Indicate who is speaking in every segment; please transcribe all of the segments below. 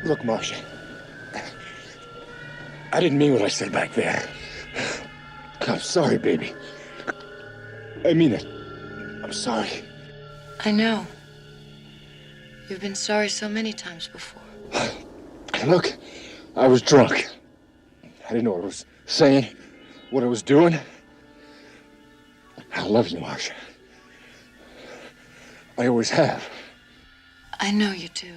Speaker 1: Look, Marcia, I didn't mean what I said back there. I'm sorry, baby. I mean it. I'm sorry.
Speaker 2: I know. You've been sorry so many times before.
Speaker 1: Look, I was drunk. I didn't know what I was saying, what I was doing. I love you, Marcia. I always have.
Speaker 2: I know you do.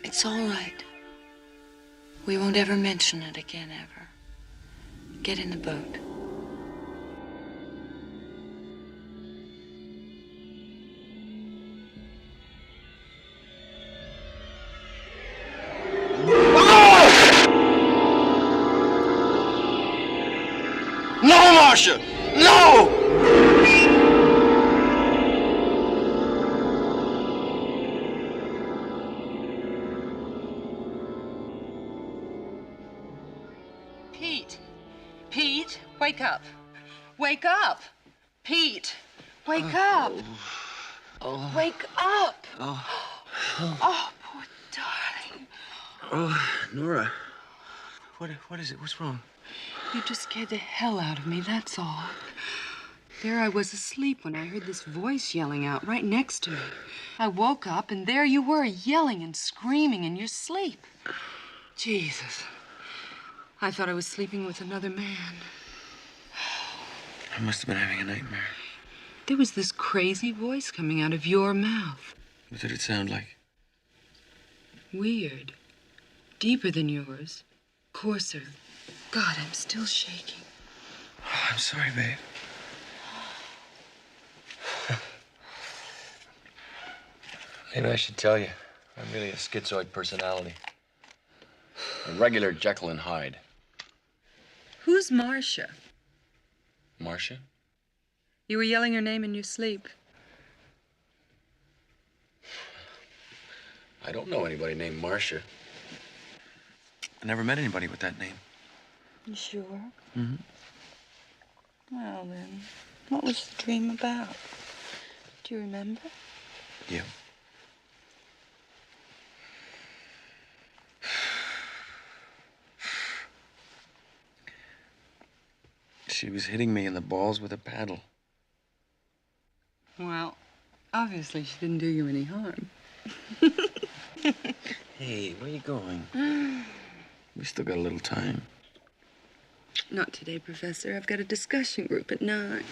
Speaker 2: It's all right. We won't ever mention it again, ever. Get in the boat.
Speaker 1: No, Marcia! No!
Speaker 3: Pete! Pete, wake up. Wake up! Pete, wake up!
Speaker 4: Oh.
Speaker 3: Wake up!
Speaker 4: Oh.
Speaker 3: Oh, poor darling.
Speaker 4: Oh, Nora. What is it? What's wrong?
Speaker 3: You just scared the hell out of me, that's all. There I was asleep when I heard this voice yelling out right next to me. I woke up, and there you were, yelling and screaming in your sleep. Jesus. I thought I was sleeping with another man.
Speaker 4: I must have been having a nightmare.
Speaker 3: There was this crazy voice coming out of your mouth.
Speaker 4: What did it sound like?
Speaker 3: Weird. Deeper than yours. Coarser. God, I'm still shaking.
Speaker 4: Oh, I'm sorry, babe. Maybe I should tell you, I'm really a schizoid personality. A regular Jekyll and Hyde.
Speaker 3: Who's Marcia?
Speaker 4: Marcia?
Speaker 3: You were yelling her name in your sleep.
Speaker 4: I don't know anybody named Marcia. I never met anybody with that name.
Speaker 3: You sure?
Speaker 4: Mm-hmm.
Speaker 3: Well, then, what was the dream about? Do you remember?
Speaker 4: Yeah. She was hitting me in the balls with a paddle.
Speaker 3: Well, obviously she didn't do you any harm.
Speaker 4: Hey, where are you going? We still got a little time.
Speaker 3: Not today, Professor. I've got a discussion group at 9.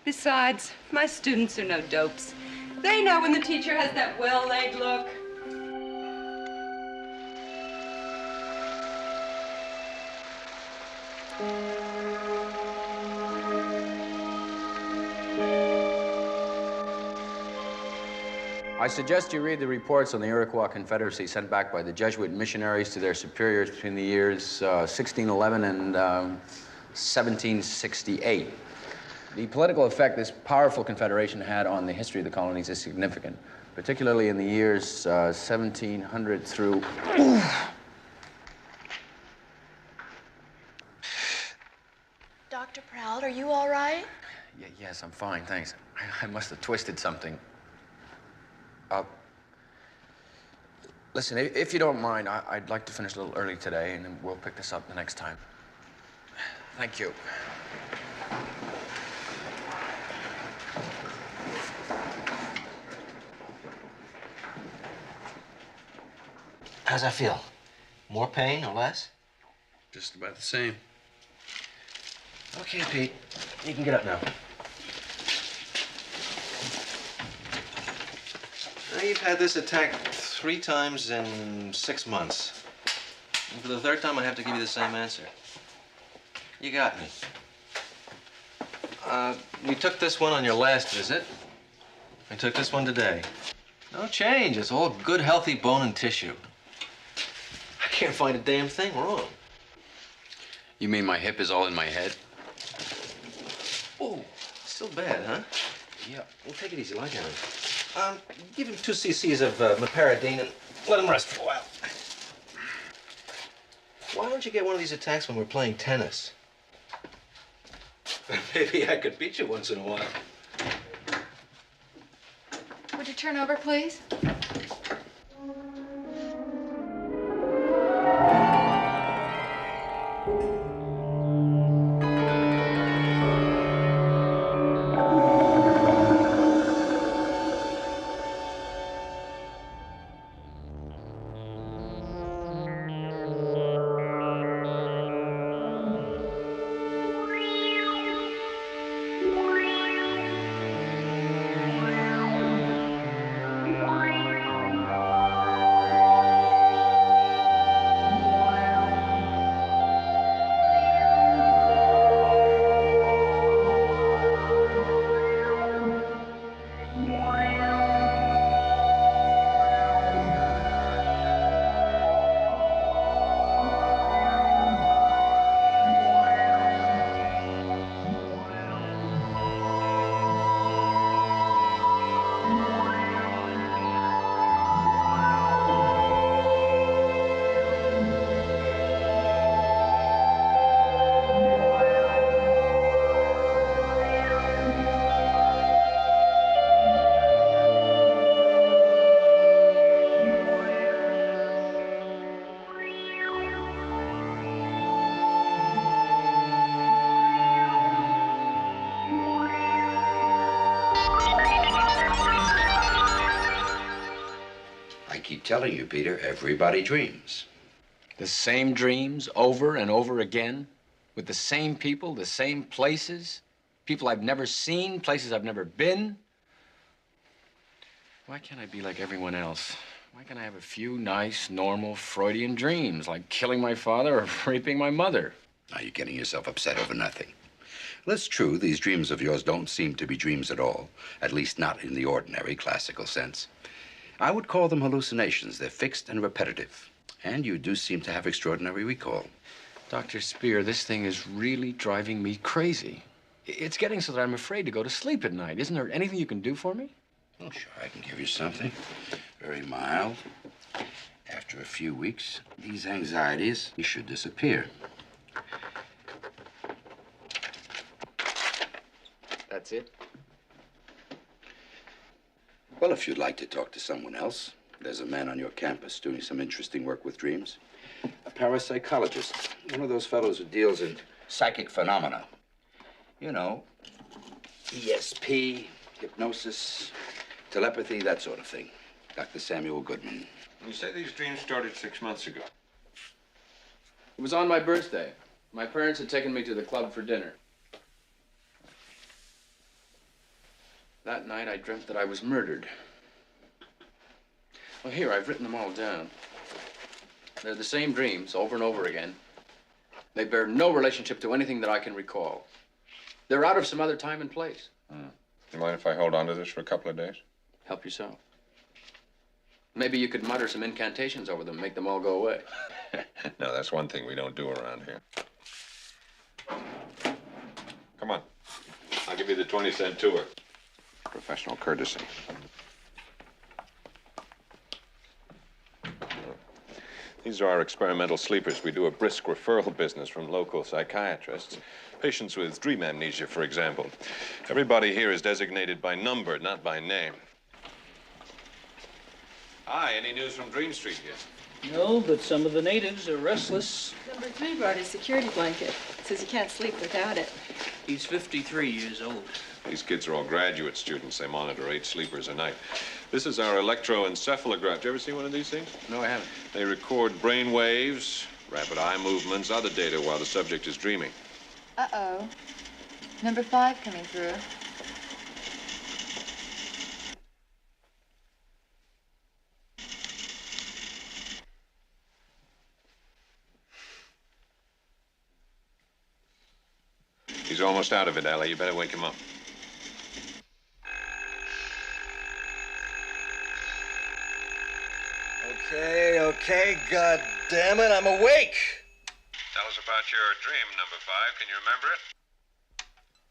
Speaker 3: Besides, my students are no dopes. They know when the teacher has that well-laid look.
Speaker 5: I suggest you read the reports on the Iroquois Confederacy sent back by the Jesuit missionaries to their superiors between the years 1611 and 1768. The political effect this powerful confederation had on the history of the colonies is significant, particularly in the years 1700 through...
Speaker 6: Dr. Proud, are you all right?
Speaker 5: Yes, I'm fine, thanks. I must have twisted something. Listen, if you don't mind, I'd like to finish a little early today, and then we'll pick this up the next time. Thank you.
Speaker 7: How's that feel? More pain or less?
Speaker 4: Just about the same.
Speaker 7: Okay, Pete. You can get up now. Now, you've had this attack 3 times in 6 months. And for the 3rd time, I have to give you the same answer. You got me. We took this one on your last visit. I took this one today. No change. It's all good, healthy bone and tissue. I can't find a damn thing wrong.
Speaker 5: You mean my hip is all in my head?
Speaker 7: Oh, still bad, huh?
Speaker 5: Yeah.
Speaker 7: Well, take it easy. Lie down. Give him 2 cc's of meperidine and let him rest for a while. Why don't you get one of these attacks when we're playing tennis? Maybe I could beat you once in a while.
Speaker 6: Would you
Speaker 2: turn over, please?
Speaker 8: I keep telling you, Peter, everybody dreams.
Speaker 5: The same dreams over and over again, with the same people, the same places, people I've never seen, places I've never been. Why can't I be like everyone else? Why can't I have a few nice, normal Freudian dreams, like killing my father or raping my mother?
Speaker 8: Now you're getting yourself upset over nothing. Well, it's true, these dreams of yours don't seem to be dreams at all, at least not in the ordinary classical sense. I would call them hallucinations. They're fixed and repetitive. And you do seem to have extraordinary recall.
Speaker 5: Dr. Spear, this thing is really driving me crazy. It's getting so that I'm afraid to go to sleep at night. Isn't there anything you can do for me?
Speaker 8: Oh, sure, I can give you something very mild. After a few weeks, these anxieties should disappear.
Speaker 5: That's it?
Speaker 8: Well, if you'd like to talk to someone else, there's a man on your campus doing some interesting work with dreams. A parapsychologist, one of those fellows who deals in psychic phenomena. You know, ESP, hypnosis, telepathy, that sort of thing. Dr. Samuel Goodman.
Speaker 9: You say these dreams started 6 months ago.
Speaker 5: It was on my birthday. My parents had taken me to the club for dinner. That night, I dreamt that I was murdered. Well, here, I've written them all down. They're the same dreams over and over again. They bear no relationship to anything that I can recall. They're out of some other time and place.
Speaker 9: You mind if I hold on to this for a couple of days?
Speaker 5: Help yourself. Maybe you could mutter some incantations over them, make them all go away.
Speaker 9: No, that's one thing we don't do around here. Come on. I'll give you the 20-cent tour. Professional courtesy. These are our experimental sleepers. We do a brisk referral business from local psychiatrists. Patients with dream amnesia, for example. Everybody here is designated by number, not by name. Hi, any news from Dream Street yet?
Speaker 10: No, but some of the natives are restless.
Speaker 6: Number 3 brought his security blanket. Says he can't sleep without it.
Speaker 10: He's 53 years old.
Speaker 9: These kids are all graduate students. They monitor 8 sleepers a night. This is our electroencephalograph. Did you ever see one of these things?
Speaker 5: No, I haven't.
Speaker 9: They record brain waves, rapid eye movements, other data while the subject is dreaming.
Speaker 2: Uh-oh. Number 5 coming through.
Speaker 9: He's almost out of it, Allie. You better wake him up.
Speaker 11: Okay, God damn it, I'm awake.
Speaker 9: Tell us about your dream, number 5. Can you remember it?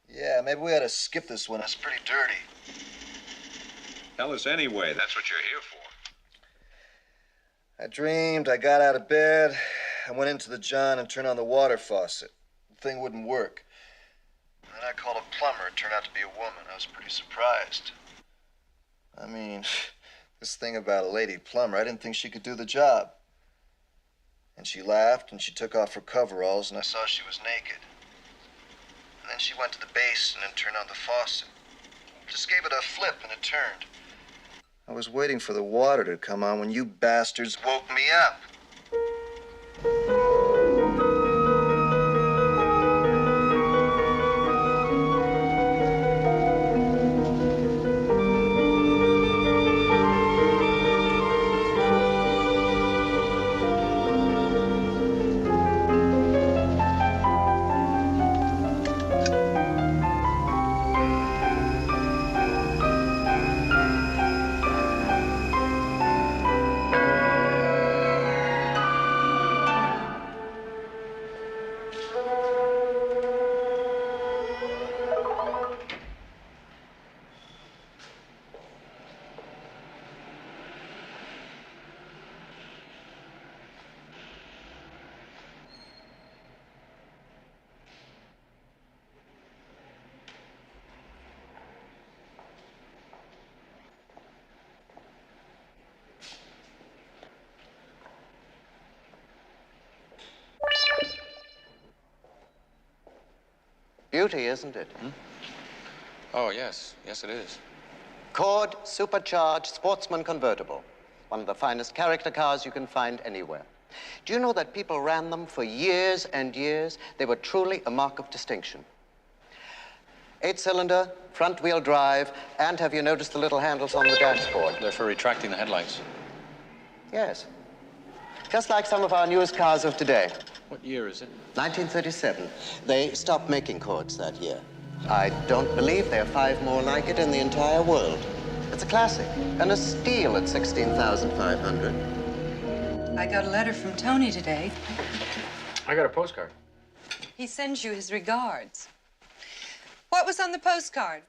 Speaker 11: Yeah, maybe we ought to skip this one. It's pretty dirty.
Speaker 9: Tell us anyway. That's what you're here for.
Speaker 11: I dreamed I got out of bed. I went into the john and turned on the water faucet. The thing wouldn't work. Then I called a plumber. It turned out to be a woman. I was pretty surprised. I mean, this thing about a lady plumber, I didn't think she could do the job. And she laughed, and she took off her coveralls, and I saw she was naked. And then she went to the basin and turned on the faucet. Just gave it a flip, and it turned. I was waiting for the water to come on when you bastards woke me up.
Speaker 12: Beauty, isn't it?
Speaker 5: Oh, yes. Yes, it is.
Speaker 12: Cord supercharged sportsman convertible. One of the finest character cars you can find anywhere. Do you know that people ran them for years and years? They were truly a mark of distinction. 8-cylinder, front-wheel drive, and have you noticed the little handles on the dashboard?
Speaker 5: They're for retracting the headlights.
Speaker 12: Yes. Just like some of our newest cars of today.
Speaker 5: What year is it?
Speaker 12: 1937. They stopped making Cords that year. I don't believe there are 5 more like it in the entire world. It's a classic, and a steal at $16,500.
Speaker 3: I got a letter from Tony today.
Speaker 5: I got a postcard.
Speaker 3: He sends you his regards. What was on the postcard?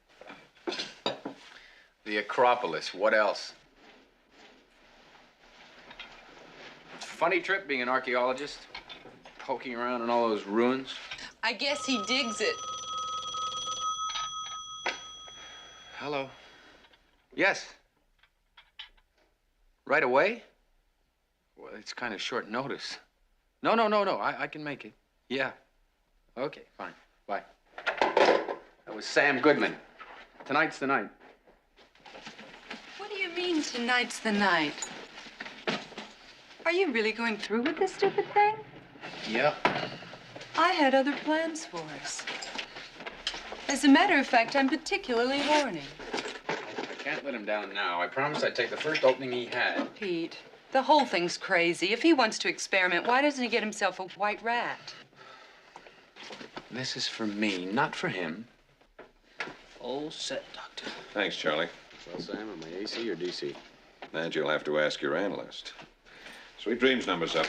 Speaker 5: The Acropolis. What else? Funny trip being an archaeologist. Poking around in all those ruins.
Speaker 3: I guess he digs it.
Speaker 5: Hello. Yes. Right away? Well, it's kind of short notice. No. I can make it. Yeah. Okay, fine. Bye. That was Sam Goodman. Tonight's the night.
Speaker 3: What do you mean, tonight's the night? Are you really going through with this stupid thing?
Speaker 5: Yep.
Speaker 3: I had other plans for us. As a matter of fact, I'm particularly horny.
Speaker 5: I can't let him down now. I promised I'd take the first opening he had.
Speaker 3: Pete, the whole thing's crazy. If he wants to experiment, why doesn't he get himself a white rat?
Speaker 5: This is for me, not for him.
Speaker 10: All set, Doctor.
Speaker 9: Thanks, Charlie.
Speaker 4: Well, Sam, am I AC or DC?
Speaker 9: That you'll have to ask your analyst. Sweet dreams, number 7.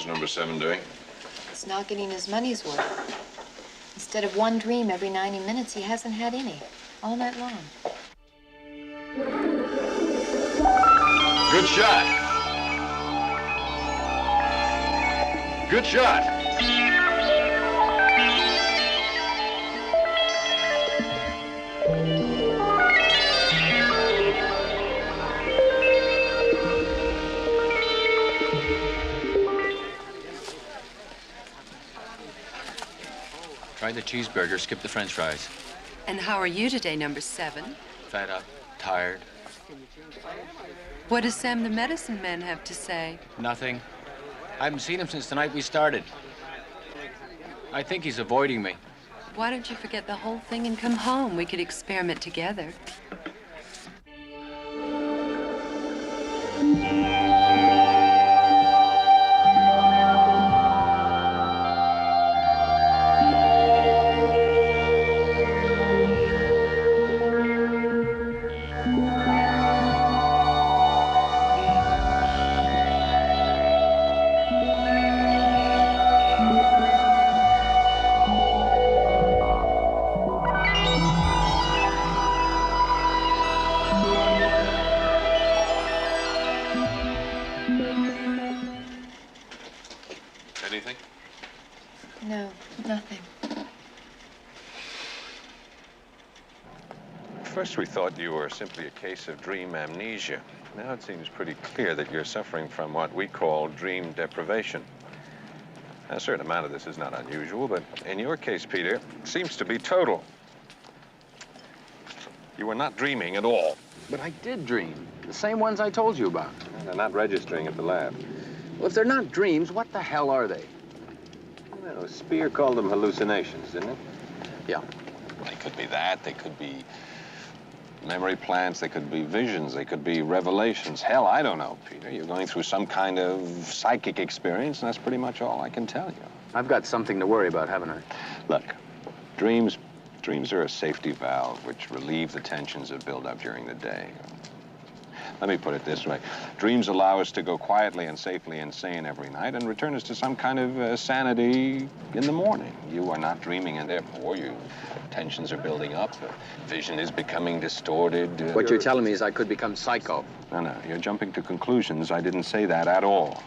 Speaker 9: Number 7 doing?
Speaker 6: He's not getting his money's worth. Instead of one dream every 90 minutes, he hasn't had any. All night long.
Speaker 9: Good shot. Good shot.
Speaker 5: Try the cheeseburger, skip the french fries.
Speaker 3: And how are you today, number 7?
Speaker 5: Fed up, tired.
Speaker 3: What does Sam the medicine man have to say?
Speaker 5: Nothing. I haven't seen him since the night we started. I think he's avoiding me.
Speaker 3: Why don't you forget the whole thing and come home? We could experiment together.
Speaker 9: Anything?
Speaker 6: No, nothing.
Speaker 9: First, we thought you were simply a case of dream amnesia. Now it seems pretty clear that you're suffering from what we call dream deprivation. A certain amount of this is not unusual, but in your case, Peter, it seems to be total. You were not dreaming at all.
Speaker 5: But I did dream. The same ones I told you about.
Speaker 9: They're not registering at the lab.
Speaker 5: Well, if they're not dreams, what the hell are they?
Speaker 9: Well, Spear called them hallucinations, didn't it?
Speaker 5: Yeah.
Speaker 9: They could be that. They could be memory plants. They could be visions. They could be revelations. Hell, I don't know, Peter. You're going through some kind of psychic experience, and that's pretty much all I can tell you.
Speaker 5: I've got something to worry about, haven't I?
Speaker 9: Look, dreams are a safety valve which relieve the tensions that build up during the day. Let me put it this way. Dreams allow us to go quietly and safely insane every night and return us to some kind of sanity in the morning. You are not dreaming, and therefore your tensions are building up. Vision is becoming distorted.
Speaker 5: What you're telling me is I could become psycho.
Speaker 9: No, you're jumping to conclusions. I didn't say that at all.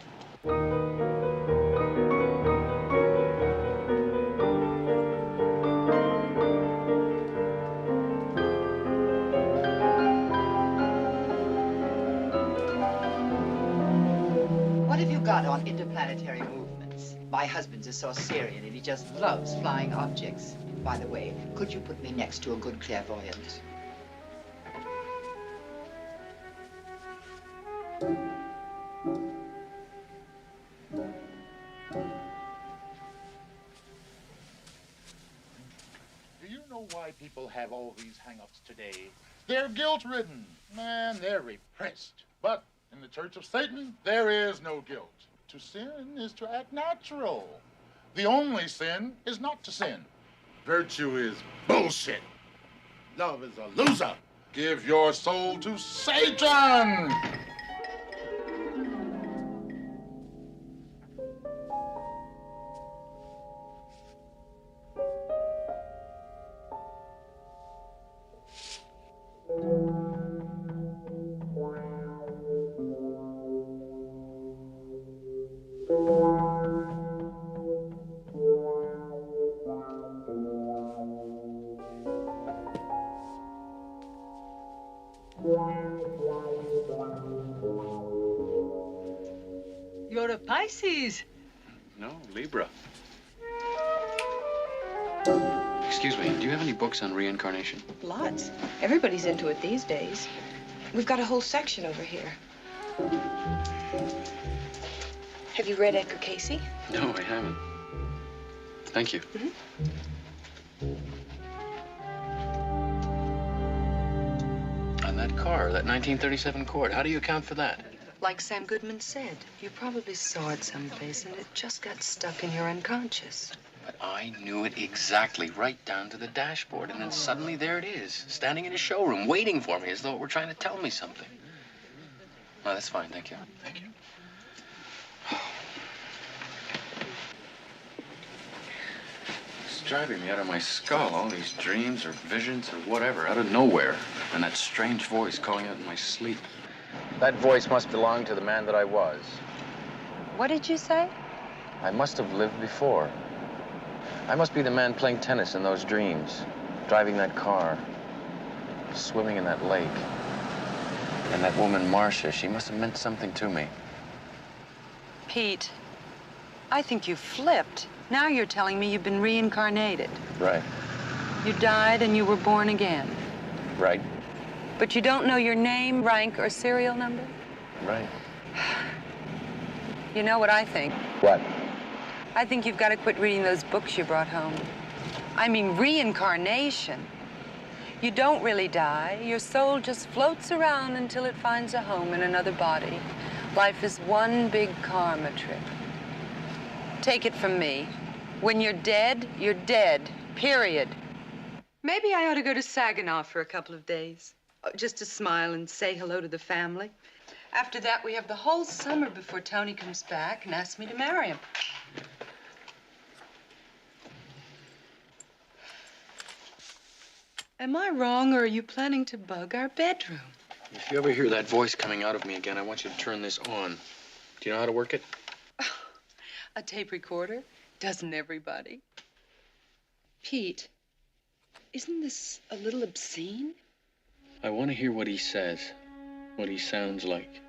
Speaker 13: What have you got on interplanetary movements? My husband's a Sarrazin and he just loves flying objects. By the way, could you put me next to a good clairvoyant?
Speaker 14: Do you know why people have all these hang-ups today? They're guilt-ridden. Man, they're repressed. But in the Church of Satan, there is no guilt. To sin is to act natural. The only sin is not to sin. Virtue is bullshit. Love is a loser. Give your soul to Satan!
Speaker 13: You're a Pisces.
Speaker 5: No, Libra. Excuse me, do you have any books on reincarnation?
Speaker 15: Lots. Everybody's into it these days. We've got a whole section over here. Have you read Edgar Casey?
Speaker 5: No, I haven't. Thank you. On that car, that 1937 Accord, how do you account for that?
Speaker 3: Like Sam Goodman said, you probably saw it someplace and it just got stuck in your unconscious.
Speaker 5: But I knew it exactly, right down to the dashboard, and then suddenly there it is, standing in a showroom, waiting for me as though it were trying to tell me something. No, that's fine, thank you. Thank you. It's driving me out of my skull, all these dreams or visions or whatever, out of nowhere. And that strange voice calling out in my sleep. That voice must belong to the man that I was.
Speaker 3: What did you say?
Speaker 5: I must have lived before. I must be the man playing tennis in those dreams, driving that car, swimming in that lake. And that woman, Marcia, she must have meant something to me.
Speaker 3: Pete, I think you flipped. Now you're telling me you've been reincarnated.
Speaker 5: Right.
Speaker 3: You died and you were born again.
Speaker 5: Right.
Speaker 3: But you don't know your name, rank, or serial number?
Speaker 5: Right.
Speaker 3: You know what I think?
Speaker 8: What?
Speaker 3: I think you've got to quit reading those books you brought home. I mean, reincarnation. You don't really die. Your soul just floats around until it finds a home in another body. Life is one big karma trip. Take it from me. When you're dead, period. Maybe I ought to go to Saginaw for a couple of days. Just to smile and say hello to the family. After that, we have the whole summer before Tony comes back and asks me to marry him. Am I wrong, or are you planning to bug our bedroom?
Speaker 5: If you ever hear that voice coming out of me again, I want you to turn this on. Do you know how to work it?
Speaker 3: A tape recorder? Doesn't everybody? Pete, isn't this a little obscene?
Speaker 5: I want to hear what he says, what he sounds like.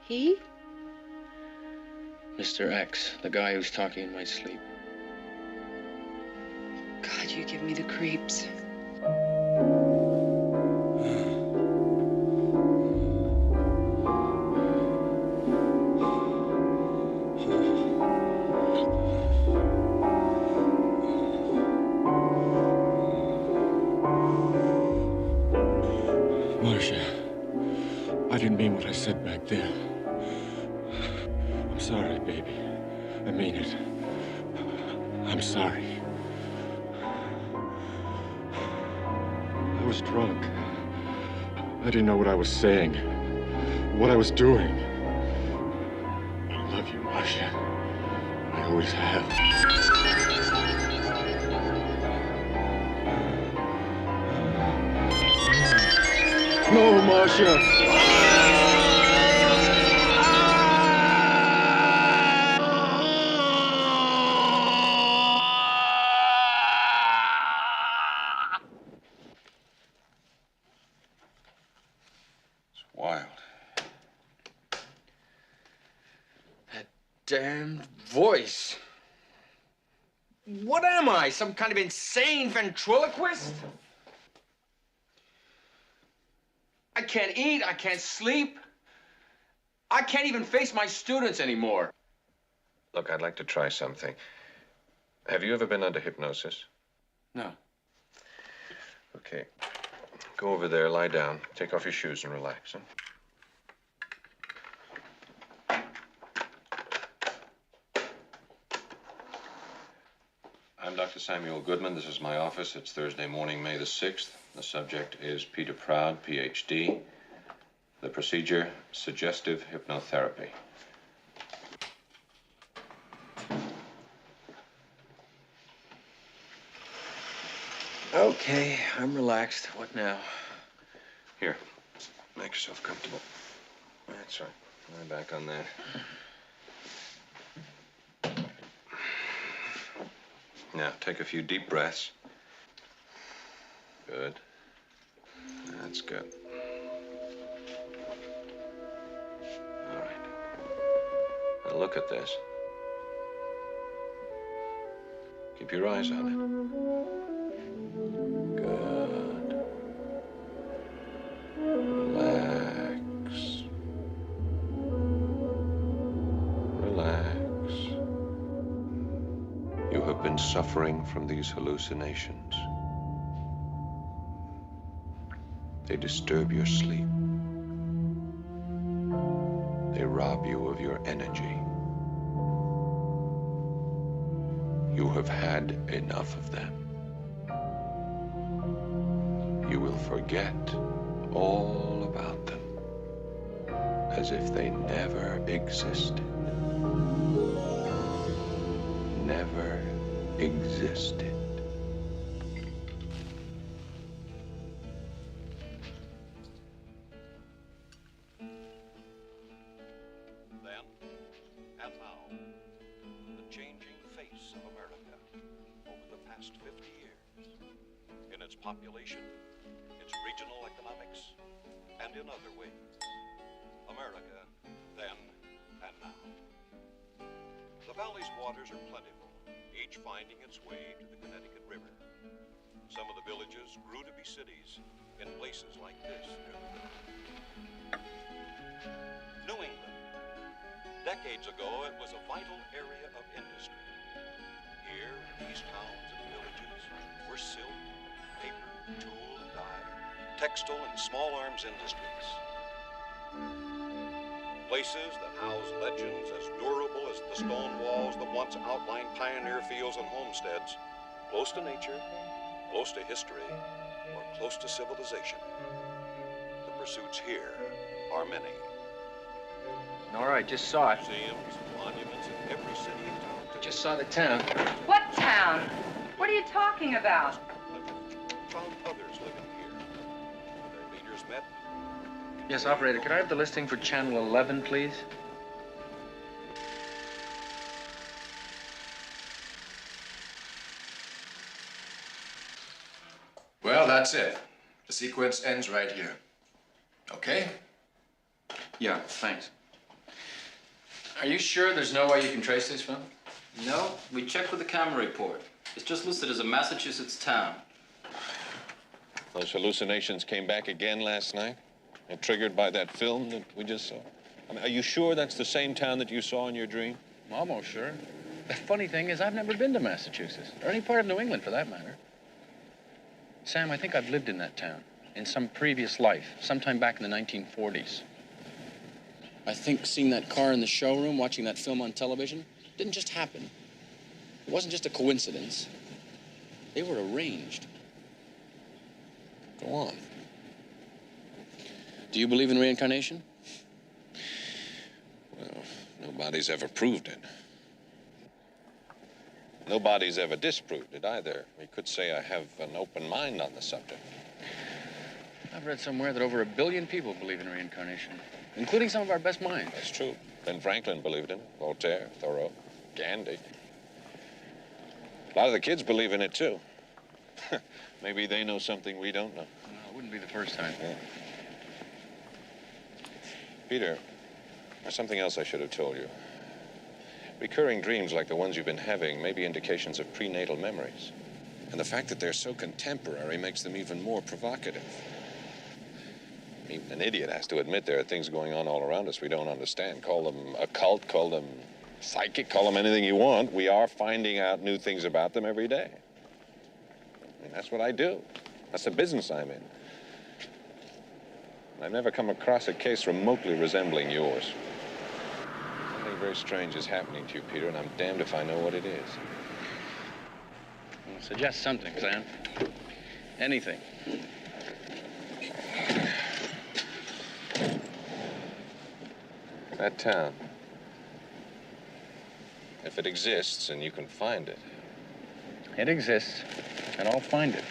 Speaker 3: He?
Speaker 5: Mr. X, the guy who's talking in my sleep.
Speaker 3: God, you give me the creeps.
Speaker 1: Marcia, I didn't mean what I said back then. I'm sorry, baby. I mean it. I'm sorry. I was drunk. I didn't know what I was saying, what I was doing. I love you, Marcia. I always have. No, Marcia!
Speaker 5: Wild. That damned voice. What am I, some kind of insane ventriloquist? I can't eat, I can't sleep. I can't even face my students anymore.
Speaker 9: Look, I'd like to try something. Have you ever been under hypnosis?
Speaker 5: No.
Speaker 9: Okay. Go over there, lie down, take off your shoes and relax, huh? I'm Dr. Samuel Goodman. This is my office. It's Thursday morning, May the 6th. The subject is Peter Proud, Ph.D. The procedure, suggestive hypnotherapy.
Speaker 5: Okay, I'm relaxed. What now?
Speaker 9: Here, make yourself comfortable. That's right. Lie back on that. Now, take a few deep breaths. Good. That's good. All right. Now look at this. Keep your eyes on it. Good. Relax. Relax. You have been suffering from these hallucinations. They disturb your sleep. They rob you of your energy. You have had enough of them. You will forget all about them as if they never existed. Never existed.
Speaker 16: Then, and now, the changing face of America over the past 50 years, in its population, its regional economics, and in other ways. America, then and now. The valley's waters are plentiful, each finding its way to the Connecticut River. Some of the villages grew to be cities in places like this near the river. New England, Decades ago, it was a vital area of industry. Here, in these towns and villages, were silk, paper, tool and dye, textile and small arms industries. Places that house legends as durable as the stone walls that once outlined pioneer fields and homesteads, close to nature, close to history, or close to civilization. The pursuits here are many.
Speaker 5: Nora, I just saw it.
Speaker 16: Museums, monuments in every city and town.
Speaker 5: Just saw the town.
Speaker 3: What town? What are you talking about?
Speaker 16: Found others living here. Their leaders met.
Speaker 5: Yes, operator, could I have the listing for Channel 11, please?
Speaker 4: Well, that's it. The sequence ends right here. Okay?
Speaker 5: Yeah, thanks.
Speaker 7: Are you sure there's no way you can trace this film? No, we checked with the camera report. It's just listed as a Massachusetts town.
Speaker 9: Those hallucinations came back again last night? And triggered by that film that we just saw? I mean, are you sure that's the same town that you saw in your dream?
Speaker 5: Almost sure. The funny thing is, I've never been to Massachusetts, or any part of New England for that matter. Sam, I think I've lived in that town, in some previous life, sometime back in the 1940s.
Speaker 7: I think seeing that car in the showroom, watching that film on television, didn't just happen. It wasn't just a coincidence. They were arranged.
Speaker 9: Go on.
Speaker 7: Do you believe in reincarnation?
Speaker 9: Well, nobody's ever proved it. Nobody's ever disproved it either. We could say I have an open mind on the subject.
Speaker 5: I've read somewhere that over 1 billion people believe in reincarnation, including some of our best minds.
Speaker 9: That's true. Ben Franklin believed in it, Voltaire, Thoreau, Gandhi. A lot of the kids believe in it, too. Maybe they know something we don't know.
Speaker 5: Well, it wouldn't be the first time.
Speaker 9: Yeah. Peter, there's something else I should have told you. Recurring dreams like the ones you've been having may be indications of prenatal memories. And the fact that they're so contemporary makes them even more provocative. Even an idiot has to admit there are things going on all around us we don't understand. Call them occult, call them psychic, call them anything you want. We are finding out new things about them every day. And that's what I do. That's the business I'm in. I've never come across a case remotely resembling yours. Something very strange is happening to you, Peter, and I'm damned if I know what it is.
Speaker 5: Well, suggest something, Sam. Anything.
Speaker 9: That town. If it exists and you can find it.
Speaker 5: It exists, and I'll find it.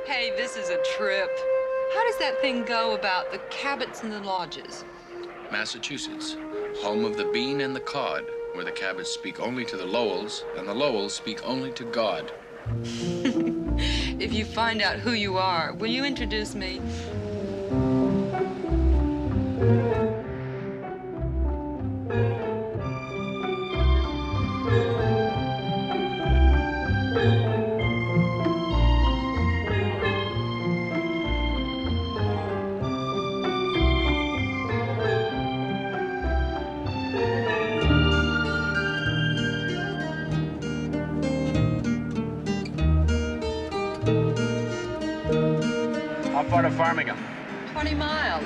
Speaker 3: Hey, this is a trip. How does that thing go about the Cabots and the Lodges?
Speaker 4: Massachusetts, home of the bean and the cod, where the Cabots speak only to the Lowells, and the Lowells speak only to God.
Speaker 3: If you find out who you are, will you introduce me?
Speaker 5: How far to Farmingham?
Speaker 3: 20 miles.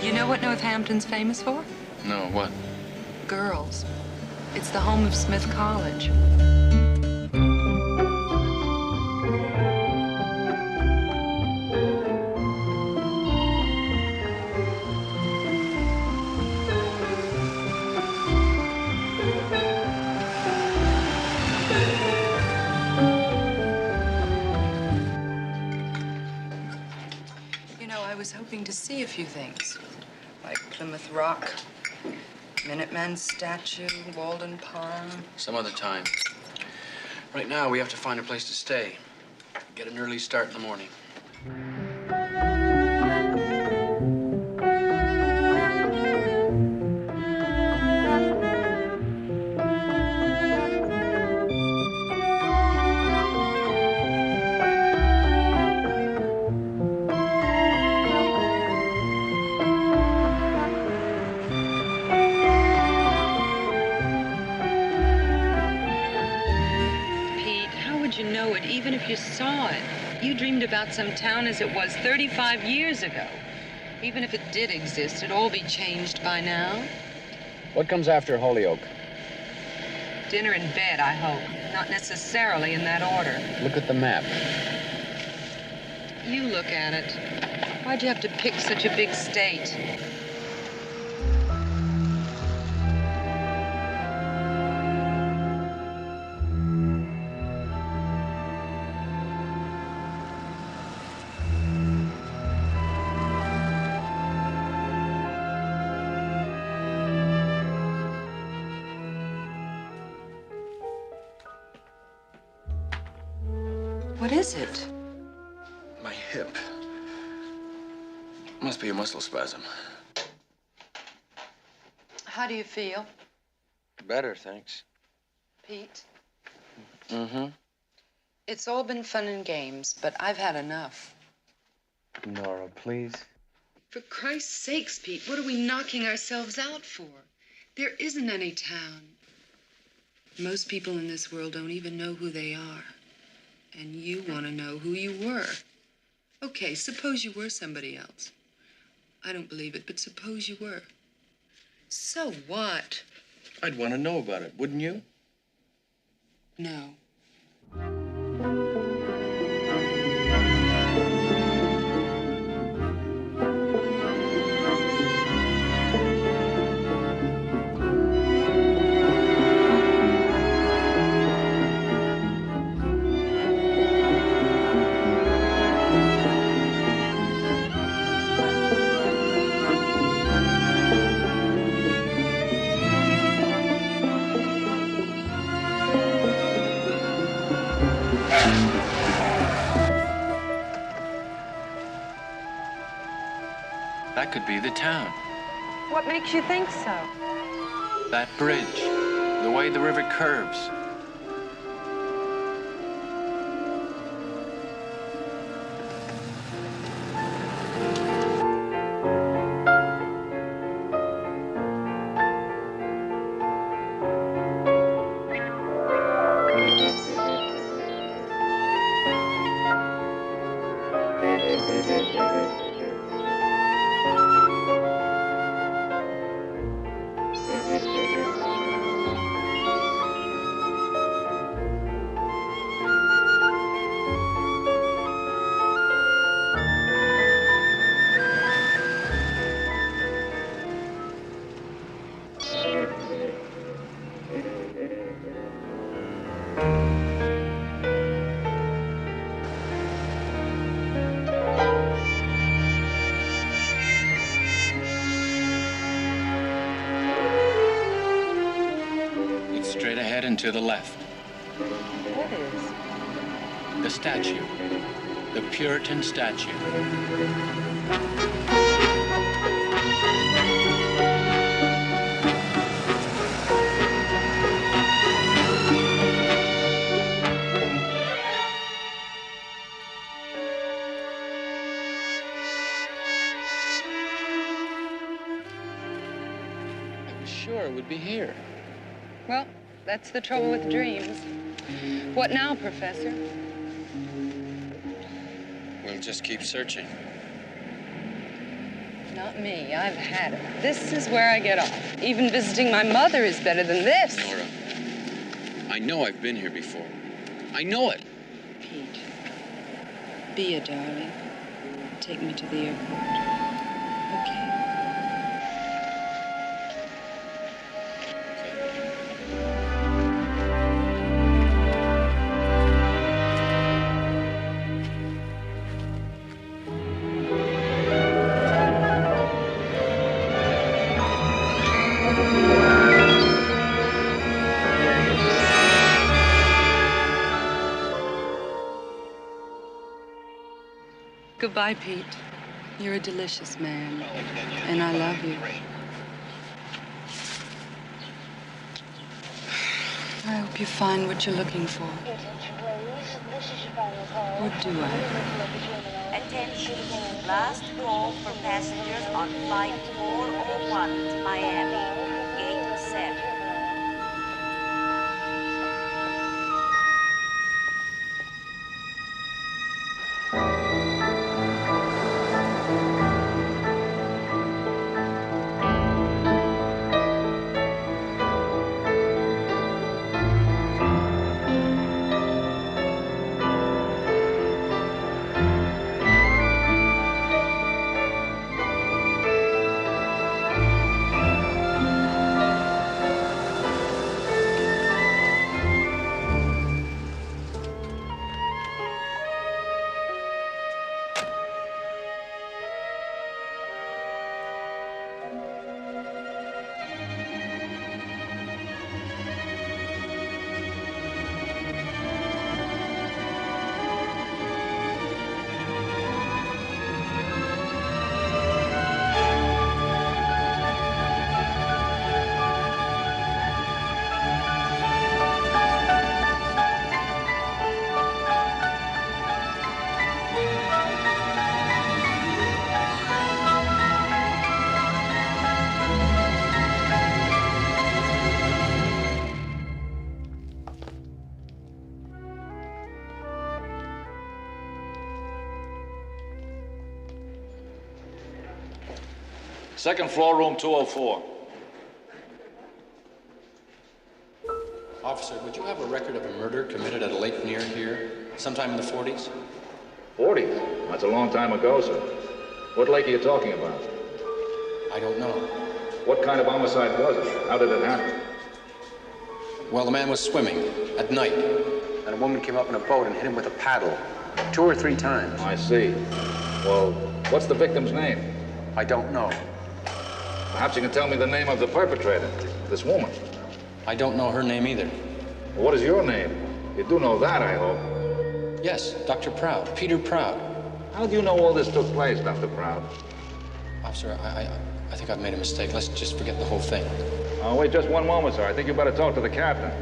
Speaker 3: You know what Northampton's famous for?
Speaker 5: No, what?
Speaker 3: Girls. It's the home of Smith College. You know, I was hoping to see a few things, like Plymouth Rock, Minuteman statue, Walden Pond.
Speaker 7: Some other time. Right now, we have to find a place to stay. Get an early start in the morning.
Speaker 3: You dreamed about some town as it was 35 years ago. Even if it did exist, it'd all be changed by now.
Speaker 5: What comes after Holyoke?
Speaker 3: Dinner and bed, I hope. Not necessarily in that order.
Speaker 5: Look at the map.
Speaker 3: You look at it. Why'd you have to pick such a big state? What is it?
Speaker 4: My hip. Must be a muscle spasm.
Speaker 3: How do you feel,
Speaker 4: Better, thanks.
Speaker 3: Pete?
Speaker 4: Mm-hmm.
Speaker 3: It's all been fun and games, but I've had enough.
Speaker 4: Nora, please.
Speaker 3: For Christ's sakes, Pete, what are we knocking ourselves out for? There isn't any town. Most people in this world don't even know who they are. And you want to know who you were. Okay, suppose you were somebody else. I don't believe it, but suppose you were. So what?
Speaker 4: I'd want to know about it, wouldn't you?
Speaker 3: No.
Speaker 5: That could be the town.
Speaker 3: What makes you think so?
Speaker 5: That bridge. The way the river curves. It's straight ahead and to the left.
Speaker 3: What is?
Speaker 5: The statue. The Puritan statue. I was sure it would be here.
Speaker 3: Well, that's the trouble with dreams. What now, Professor?
Speaker 4: We'll just keep searching.
Speaker 3: Not me. I've had it. This is where I get off. Even visiting my mother is better than this.
Speaker 4: Nora, I know I've been here before. I know it.
Speaker 3: Pete, be a darling. Take me to the airport. Okay? Goodbye, Pete. You're a delicious man, and I love you. I hope you find what you're looking for. Or do I?
Speaker 17: Attention. Last call for passengers on flight 401 to Miami. Gate 7.
Speaker 18: Second floor, room 204.
Speaker 5: Officer, would you have a record of a murder committed at a lake near here, sometime in the 40s?
Speaker 18: 40? That's a long time ago, sir. What lake are you talking about?
Speaker 5: I don't know.
Speaker 18: What kind of homicide was it? How did it happen?
Speaker 5: Well, the man was swimming at night, and a woman came up in a boat and hit him with a paddle 2 or 3 times.
Speaker 18: I see. Well, what's the victim's name?
Speaker 5: I don't know.
Speaker 18: Perhaps you can tell me the name of the perpetrator, this woman.
Speaker 5: I don't know her name either.
Speaker 18: Well, what is your name? You do know that, I hope.
Speaker 5: Yes, Dr. Proud, Peter Proud.
Speaker 18: How do you know all this took place, Dr. Proud?
Speaker 5: Officer, I think I've made a mistake. Let's just forget the whole thing.
Speaker 18: Oh, wait just one moment, sir. I think you better talk to the captain.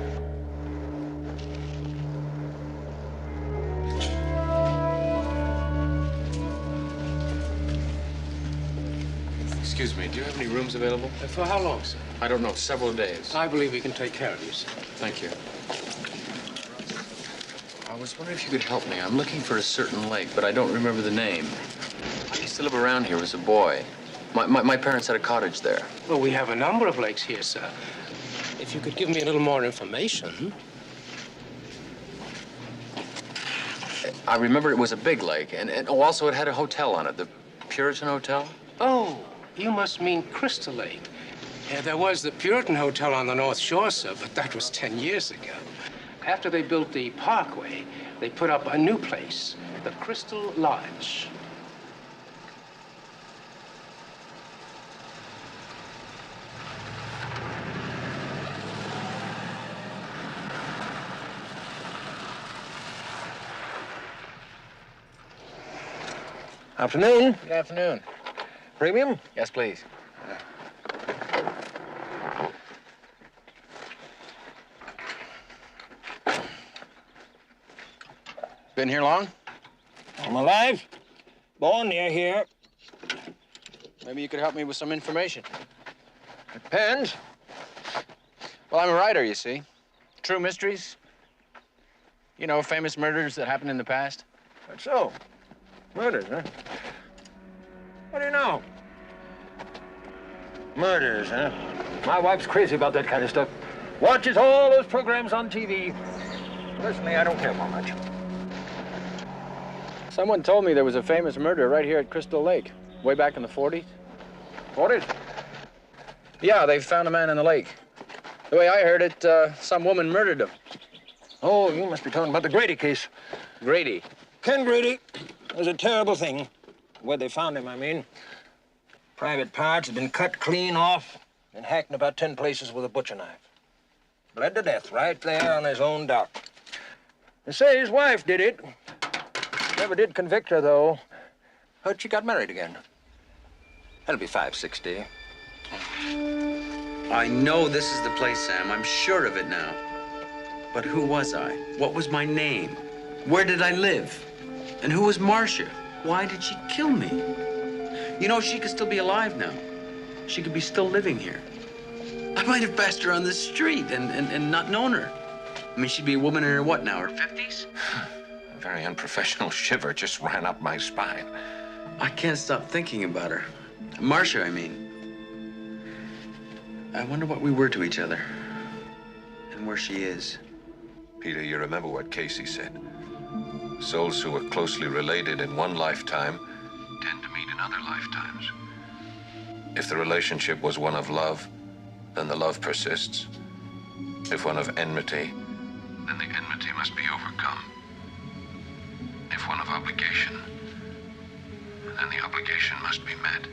Speaker 5: Excuse me, do you have any rooms available?
Speaker 10: For how long, sir?
Speaker 5: I don't know, several days.
Speaker 10: I believe we can take care of you, sir.
Speaker 5: Thank you. I was wondering if you could help me. I'm looking for a certain lake, but I don't remember the name. I used to live around here as a boy. My parents had a cottage there.
Speaker 10: Well, we have a number of lakes here, sir. If you could give me a little more information.
Speaker 5: I remember it was a big lake, and also it had a hotel on it, the Puritan Hotel.
Speaker 10: Oh, you must mean Crystal Lake. Yeah, there was the Puritan Hotel on the North Shore, sir, but that was 10 years ago. After they built the Parkway, they put up a new place, the Crystal Lodge.
Speaker 7: Afternoon.
Speaker 5: Good afternoon.
Speaker 7: Premium?
Speaker 5: Yes, please. Been here long?
Speaker 7: I'm alive. Born near here.
Speaker 5: Maybe you could help me with some information.
Speaker 7: Depends.
Speaker 5: Well, I'm a writer, you see. True mysteries. You know, famous murders that happened in the past.
Speaker 7: That's so. Murders, huh? What do you know? Murders, huh? My wife's crazy about that kind of stuff. Watches all those programs on TV. Personally, I don't care for much.
Speaker 5: Someone told me there was a famous murder right here at Crystal Lake, way back in the 40s.
Speaker 7: 40s?
Speaker 5: Yeah, they found a man in the lake. The way I heard it, some woman murdered him.
Speaker 7: Oh, you must be talking about the Grady case.
Speaker 5: Grady?
Speaker 7: Ken Grady was a terrible thing. Where they found him, I mean. Private parts had been cut clean off and hacked in about 10 places with a butcher knife. Bled to death right there on his own dock. They say his wife did it. Never did convict her, though. Heard she got married again. That'll be 560.
Speaker 5: I know this is the place, Sam. I'm sure of it now. But who was I? What was my name? Where did I live? And who was Marcia? Why did she kill me? You know, she could still be alive now. She could be still living here. I might have passed her on the street and not known her. I mean, she'd be a woman in her what now, her 50s?
Speaker 9: A very unprofessional shiver just ran up my spine.
Speaker 5: I can't stop thinking about her. Marcia, I mean. I wonder what we were to each other. And where she is.
Speaker 9: Peter, you remember what Casey said. Souls who are closely related in one lifetime tend to meet in other lifetimes. If the relationship was one of love, then the love persists. If one of enmity, then the enmity must be overcome. If one of obligation, then the obligation must be met.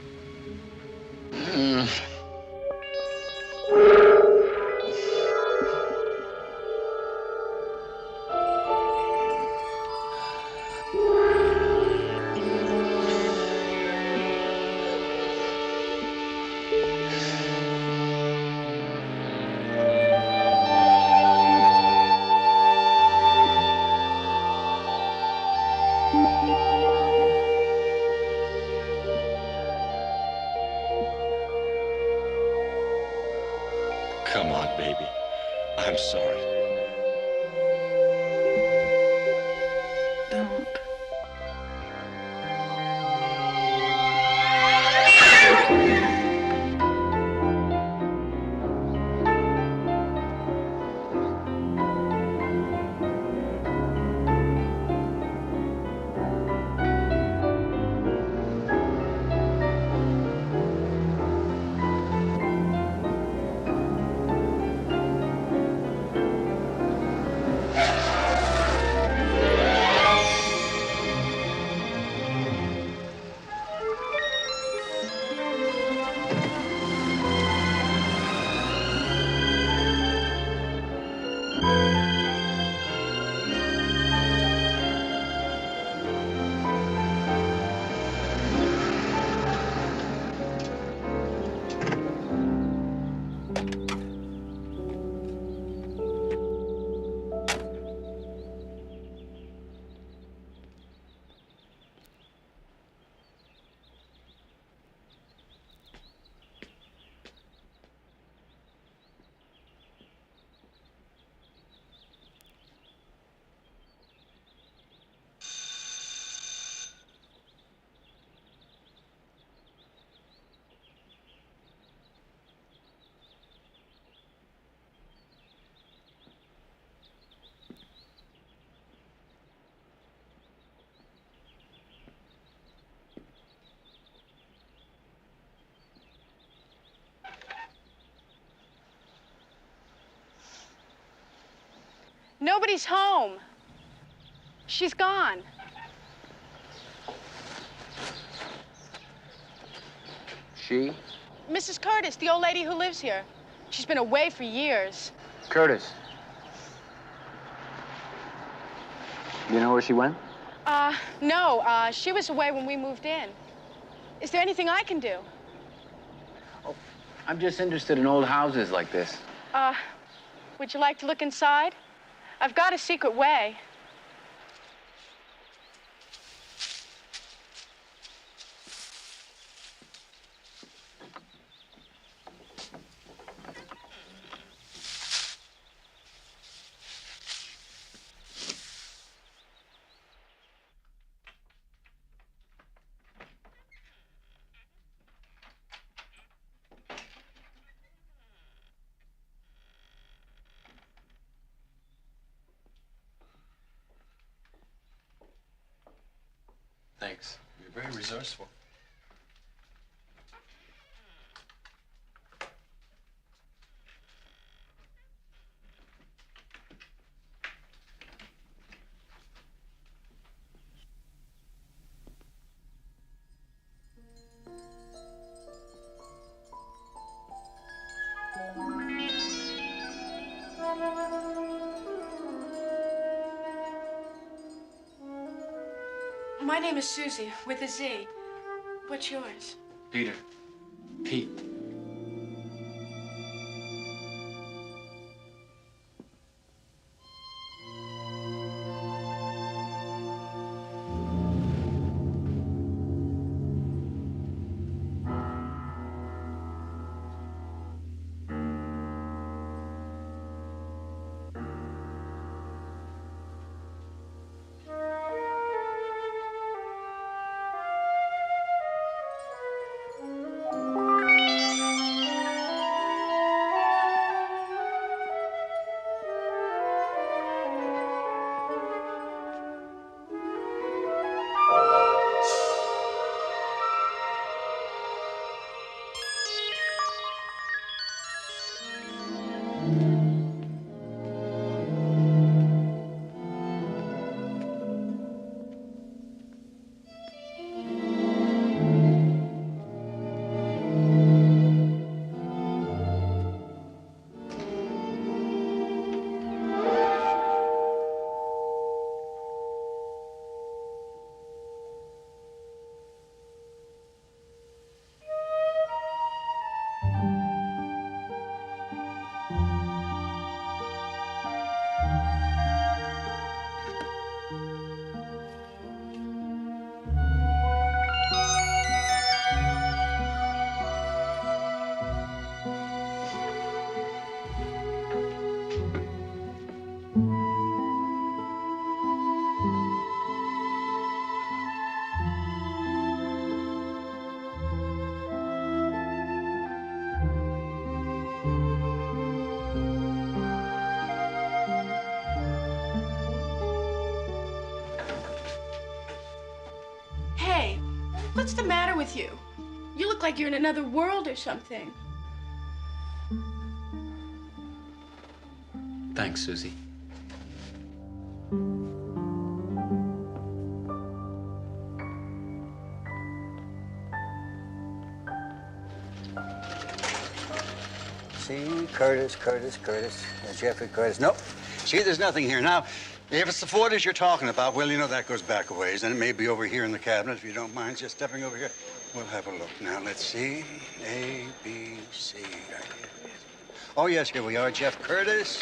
Speaker 1: Come on, baby. I'm sorry.
Speaker 2: Don't.
Speaker 15: Nobody's home. She's gone.
Speaker 5: She?
Speaker 15: Mrs. Curtis, the old lady who lives here. She's been away for years.
Speaker 5: Curtis. You know where she went?
Speaker 15: No, she was away when we moved in. Is there anything I can do?
Speaker 5: I'm just interested in old houses like this.
Speaker 15: Would you like to look inside? I've got a secret way.
Speaker 4: Thanks. You're very resourceful.
Speaker 15: My name is Susie, with a Z. What's yours?
Speaker 5: Peter. Pete.
Speaker 15: Hey, what's the matter with you? You look like you're in another world or something.
Speaker 5: Thanks, Susie.
Speaker 19: See, Curtis. Jeffrey Curtis. Nope. See, there's nothing here. Now, if it's the photos you're talking about, well, you know, that goes back a ways, and it may be over here in the cabinet, if you don't mind just stepping over here. We'll have a look. Now, let's see. A, B, C. Oh, yes, here we are. Jeff Curtis,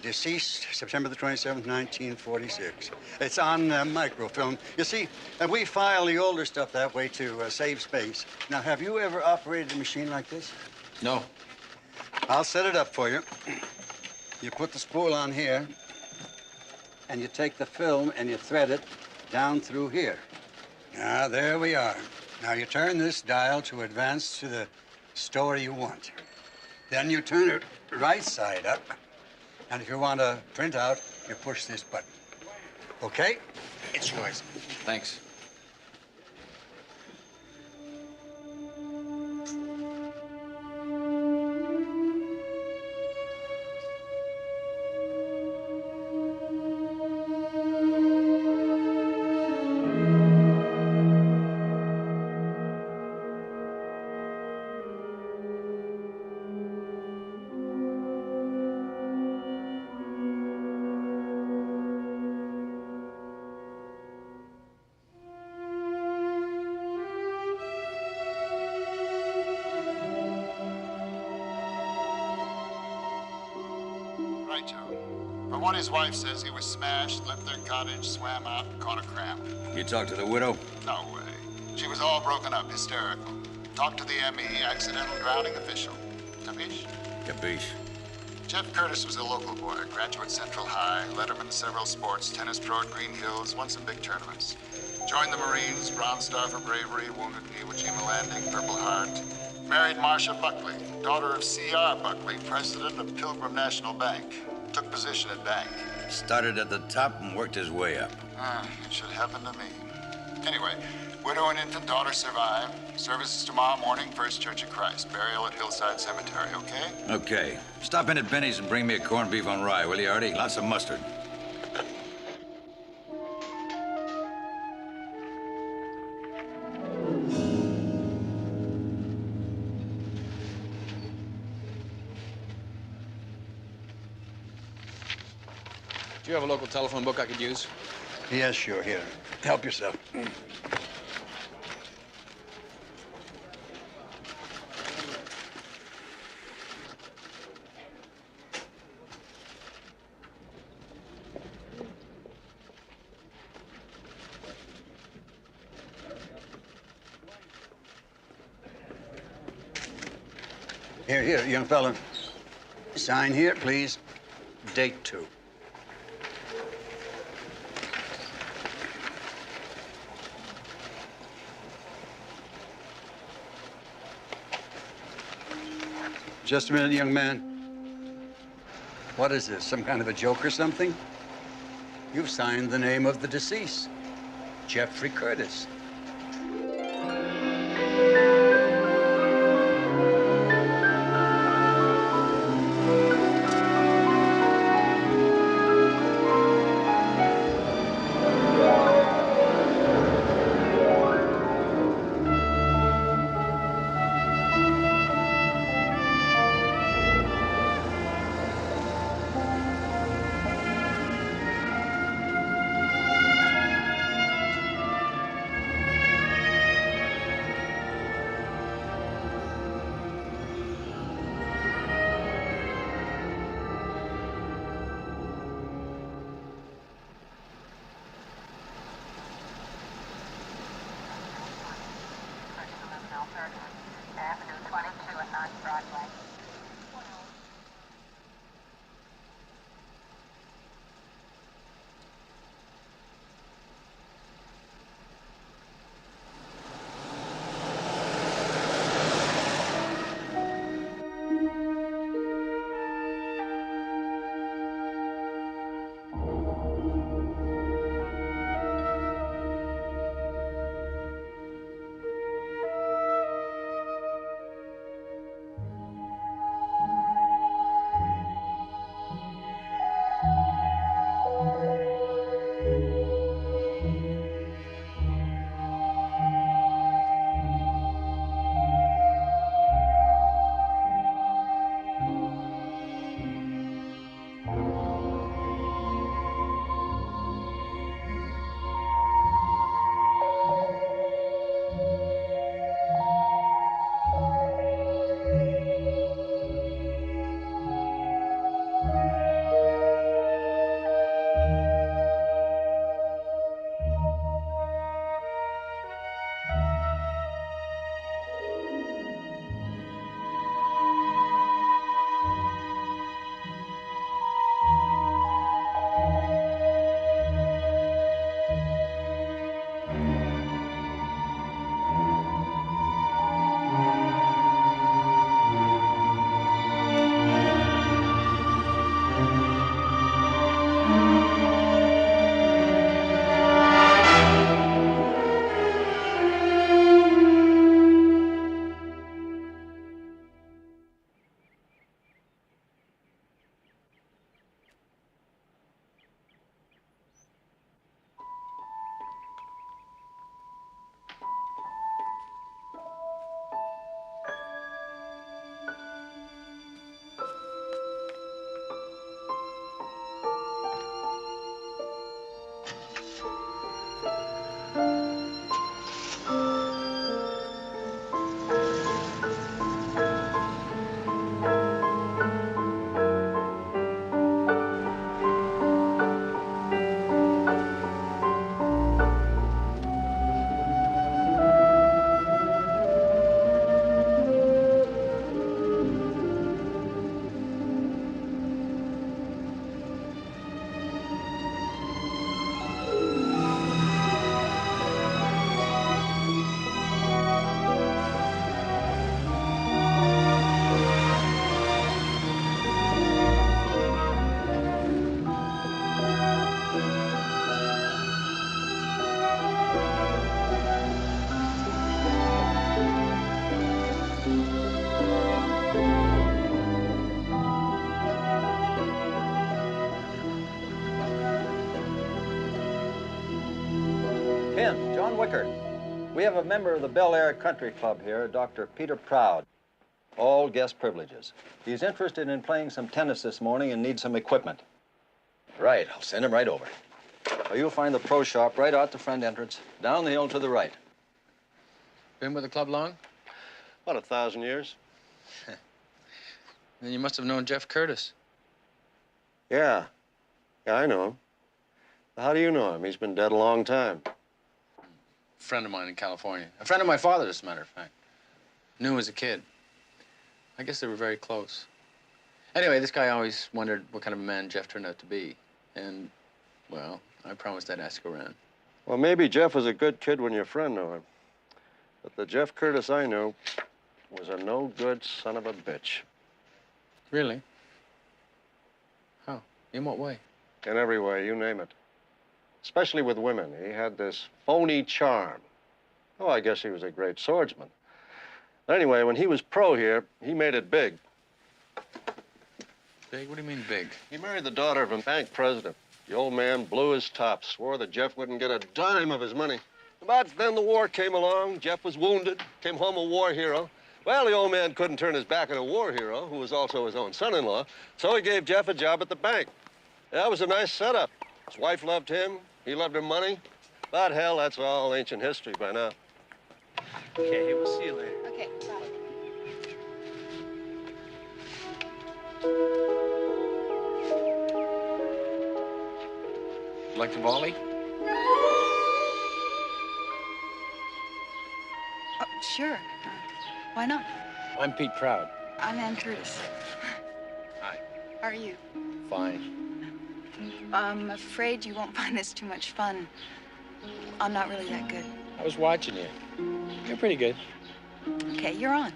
Speaker 19: deceased September the 27th, 1946. It's on microfilm. You see, we file the older stuff that way to save space. Now, have you ever operated a machine like this?
Speaker 5: No.
Speaker 19: I'll set it up for you. You put the spool on here, and you take the film and you thread it down through here. Now, there we are. Now, you turn this dial to advance to the story you want. Then you turn it right side up, and if you want to print out, you push this button. Okay? It's yours.
Speaker 5: Thanks.
Speaker 20: From what his wife says, he was smashed, left their cottage, swam out, and caught a cramp.
Speaker 21: You talked to the widow?
Speaker 20: No way. She was all broken up, hysterical. Talked to the ME, accidental drowning official. Capiche?
Speaker 21: Capiche.
Speaker 20: Jeff Curtis was a local boy, graduate Central High, letterman in several sports, tennis pro at Green Hills, won some big tournaments. Joined the Marines, Bronze Star for bravery, Wounded Knee, Iwo Jima Landing, Purple Heart. Married Marcia Buckley, daughter of C.R. Buckley, president of Pilgrim National Bank. Took position at bank.
Speaker 21: Started at the top and worked his way up.
Speaker 20: It should happen to me. Anyway, widow and infant daughter survive. Services tomorrow morning, First Church of Christ. Burial at Hillside Cemetery, okay?
Speaker 21: Okay. Stop in at Benny's and bring me a corned beef on rye, will you, Artie? Lots of mustard.
Speaker 4: Do you have a local telephone book I could use?
Speaker 19: Yes, sure. Here. Help yourself. Here, young fella. Sign here, please. Date 2. Just a minute, young man. What is this, some kind of a joke or something? You've signed the name of the deceased, Jeffrey Curtis.
Speaker 11: John Wickard. We have a member of the Bel Air Country Club here, Dr. Peter Proud. All guest privileges. He's interested in playing some tennis this morning and needs some equipment.
Speaker 4: Right, I'll send him right over.
Speaker 11: Well, you'll find the pro shop right out the front entrance, down the hill to the right.
Speaker 5: Been with the club long?
Speaker 22: About 1,000 years.
Speaker 5: Then you must have known Jeff Curtis.
Speaker 22: Yeah. Yeah, I know him. How do you know him? He's been dead a long time.
Speaker 5: Friend of mine in California. A friend of my father, as a matter of fact. Knew him as a kid. I guess they were very close. Anyway, this guy always wondered what kind of a man Jeff turned out to be. And, well, I promised I'd ask around.
Speaker 22: Well, maybe Jeff was a good kid when your friend knew him. But the Jeff Curtis I knew was a no-good son of a bitch.
Speaker 5: Really? How? In what way?
Speaker 22: In every way, you name it. Especially with women. He had this phony charm. Oh, I guess he was a great swordsman. Anyway, when he was pro here, he made it big.
Speaker 5: Big? What do you mean big?
Speaker 22: He married the daughter of a bank president. The old man blew his top, swore that Jeff wouldn't get a dime of his money. But then the war came along. Jeff was wounded, came home a war hero. Well, the old man couldn't turn his back on a war hero, who was also his own son-in-law, so he gave Jeff a job at the bank. That was a nice setup. His wife loved him, he loved her money. But hell, that's all ancient history by now.
Speaker 23: Okay, we'll see you later.
Speaker 6: Okay, bye.
Speaker 5: Like the volley?
Speaker 2: Oh, sure. Why not?
Speaker 5: I'm Pete Proud.
Speaker 2: I'm Ann Curtis.
Speaker 5: Hi.
Speaker 2: How are you?
Speaker 5: Fine.
Speaker 2: I'm afraid you won't find this too much fun. I'm not really that good.
Speaker 5: I was watching you. You're pretty good.
Speaker 2: Okay, you're on.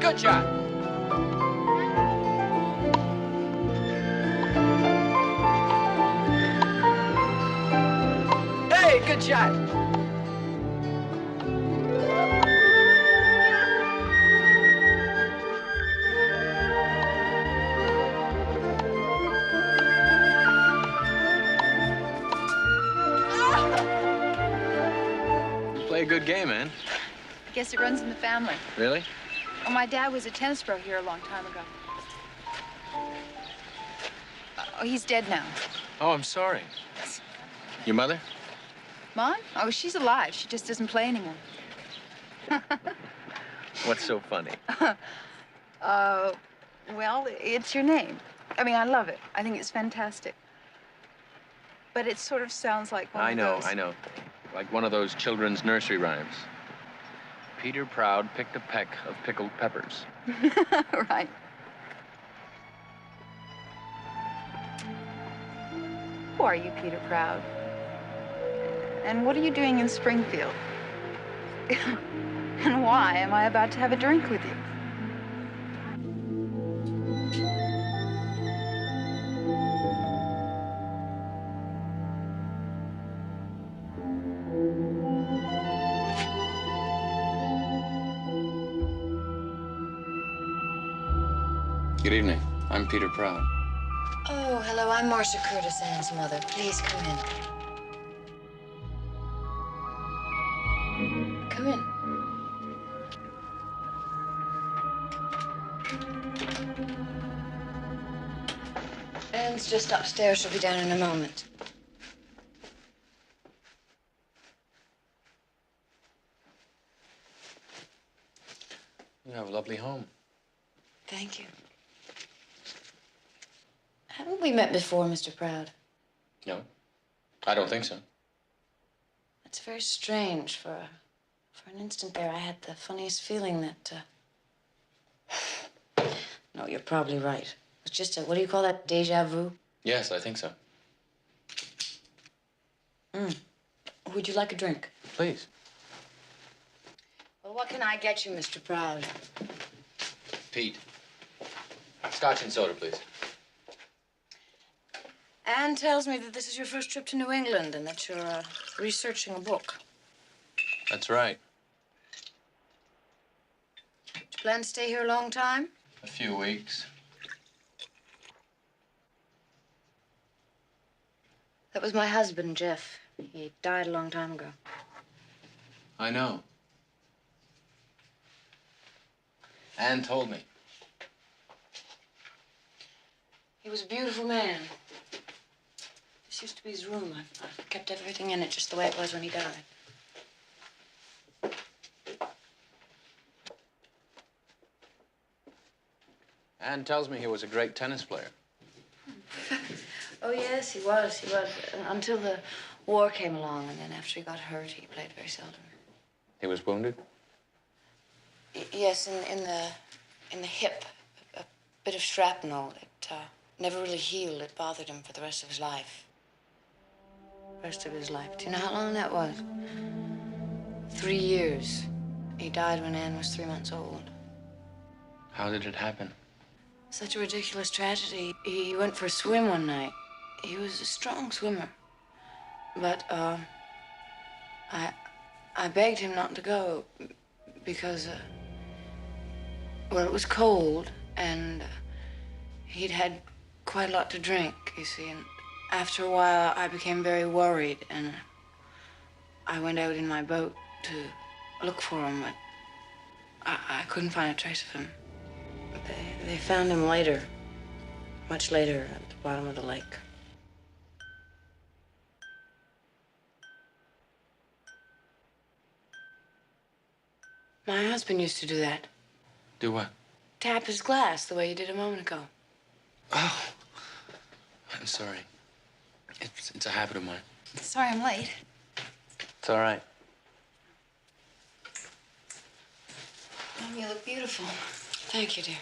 Speaker 5: Good shot. Hey, good shot. You play a good game, man.
Speaker 2: Guess it runs in the family.
Speaker 5: Really?
Speaker 2: Oh, my dad was a tennis pro here a long time ago. Oh, he's dead now.
Speaker 5: Oh, I'm sorry. Your mother?
Speaker 2: Mom? Oh, she's alive. She just doesn't play anymore.
Speaker 5: What's so funny?
Speaker 2: Well, it's your name. I mean, I love it. I think it's fantastic. But it sort of sounds like one of those...
Speaker 5: I know. Like one of those children's nursery rhymes. Peter Proud picked a peck of pickled peppers.
Speaker 2: Right. Who are you, Peter Proud? And what are you doing in Springfield? And why am I about to have a drink with you?
Speaker 5: Good evening. I'm Peter Proud.
Speaker 6: Oh, hello, I'm Marcia Curtis, Ann's mother. Please come in. Come in. Ann's just upstairs. She'll be down in a moment.
Speaker 5: You have a lovely home.
Speaker 6: Thank you. Haven't we met before, Mr. Proud?
Speaker 5: No, I don't think so.
Speaker 6: It's very strange. For an instant there, I had the funniest feeling that, No, you're probably right. It's just a, what do you call that, déjà vu?
Speaker 5: Yes, I think so.
Speaker 3: Would you like a drink?
Speaker 5: Please.
Speaker 3: Well, what can I get you, Mr. Proud?
Speaker 5: Pete. Scotch and soda, please.
Speaker 3: Anne tells me that this is your first trip to New England and that you're researching a book.
Speaker 5: That's right.
Speaker 3: Do you plan to stay here a long time?
Speaker 5: A few weeks.
Speaker 3: That was my husband, Jeff. He died a long time ago.
Speaker 5: I know. Anne told me.
Speaker 3: He was a beautiful man. This used to be his room. I've kept everything in it just the way it was when he died.
Speaker 5: Anne tells me he was a great tennis player.
Speaker 3: Oh, yes, he was. He was. Until the war came along, and then after he got hurt, he played very seldom.
Speaker 5: He was wounded?
Speaker 3: Yes, in the hip. A bit of shrapnel. It never really healed. It bothered him for the rest of his life. Rest of his life. Do you know how long that was? 3 years. He died when Anne was 3 months old.
Speaker 5: How did it happen?
Speaker 3: Such a ridiculous tragedy. He went for a swim one night. He was a strong swimmer. But, I begged him not to go because, well, it was cold and he'd had quite a lot to drink, you see, and after a while I became very worried and I went out in my boat to look for him, but I couldn't find a trace of him. They found him later, much later, at the bottom of the lake. My husband used to do that.
Speaker 5: Do what?
Speaker 3: Tap his glass the way you did a moment ago.
Speaker 5: Oh, I'm sorry. It's a habit of mine.
Speaker 2: Sorry I'm late.
Speaker 5: It's all right.
Speaker 2: Oh, you look beautiful.
Speaker 3: Thank you, dear.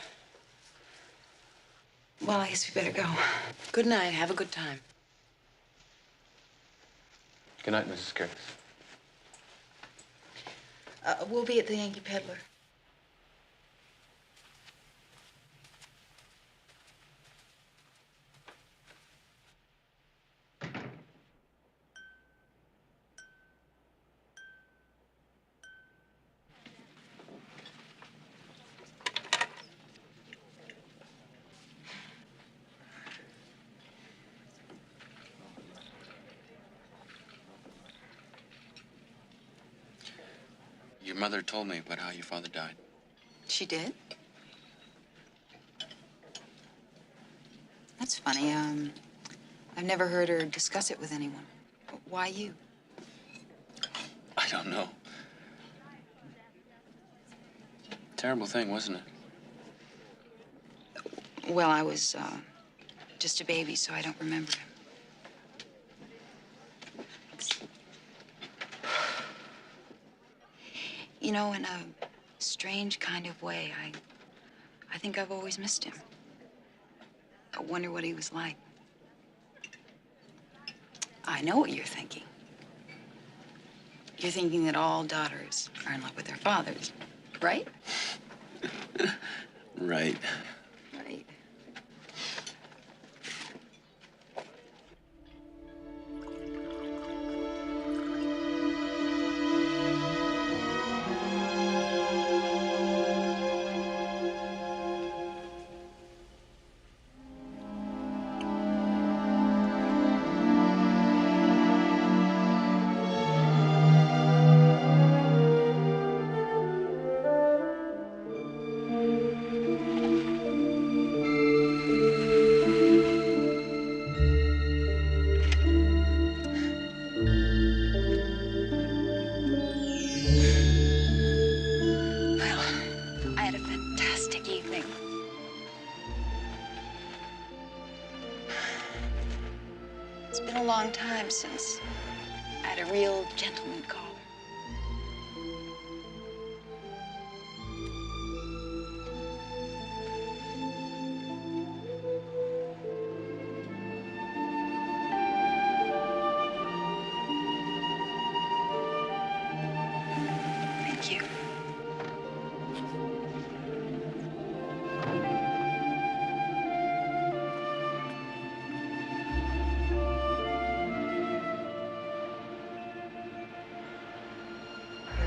Speaker 2: Well, I guess we better go.
Speaker 3: Good night. Have a good time.
Speaker 5: Good night, Mrs. Curtis.
Speaker 2: We'll be at the Yankee Peddler.
Speaker 5: Your mother told me about how your father died.
Speaker 2: She did? That's funny. I've never heard her discuss it with anyone. Why you?
Speaker 5: I don't know. Terrible thing, wasn't it?
Speaker 2: Well, I was just a baby, so I don't remember him. You know, in a strange kind of way, I think I've always missed him. I wonder what he was like. I know what you're thinking. You're thinking that all daughters are in love with their fathers, right?
Speaker 5: Right.
Speaker 2: Right. It's been a long time since I had a real gentleman caller.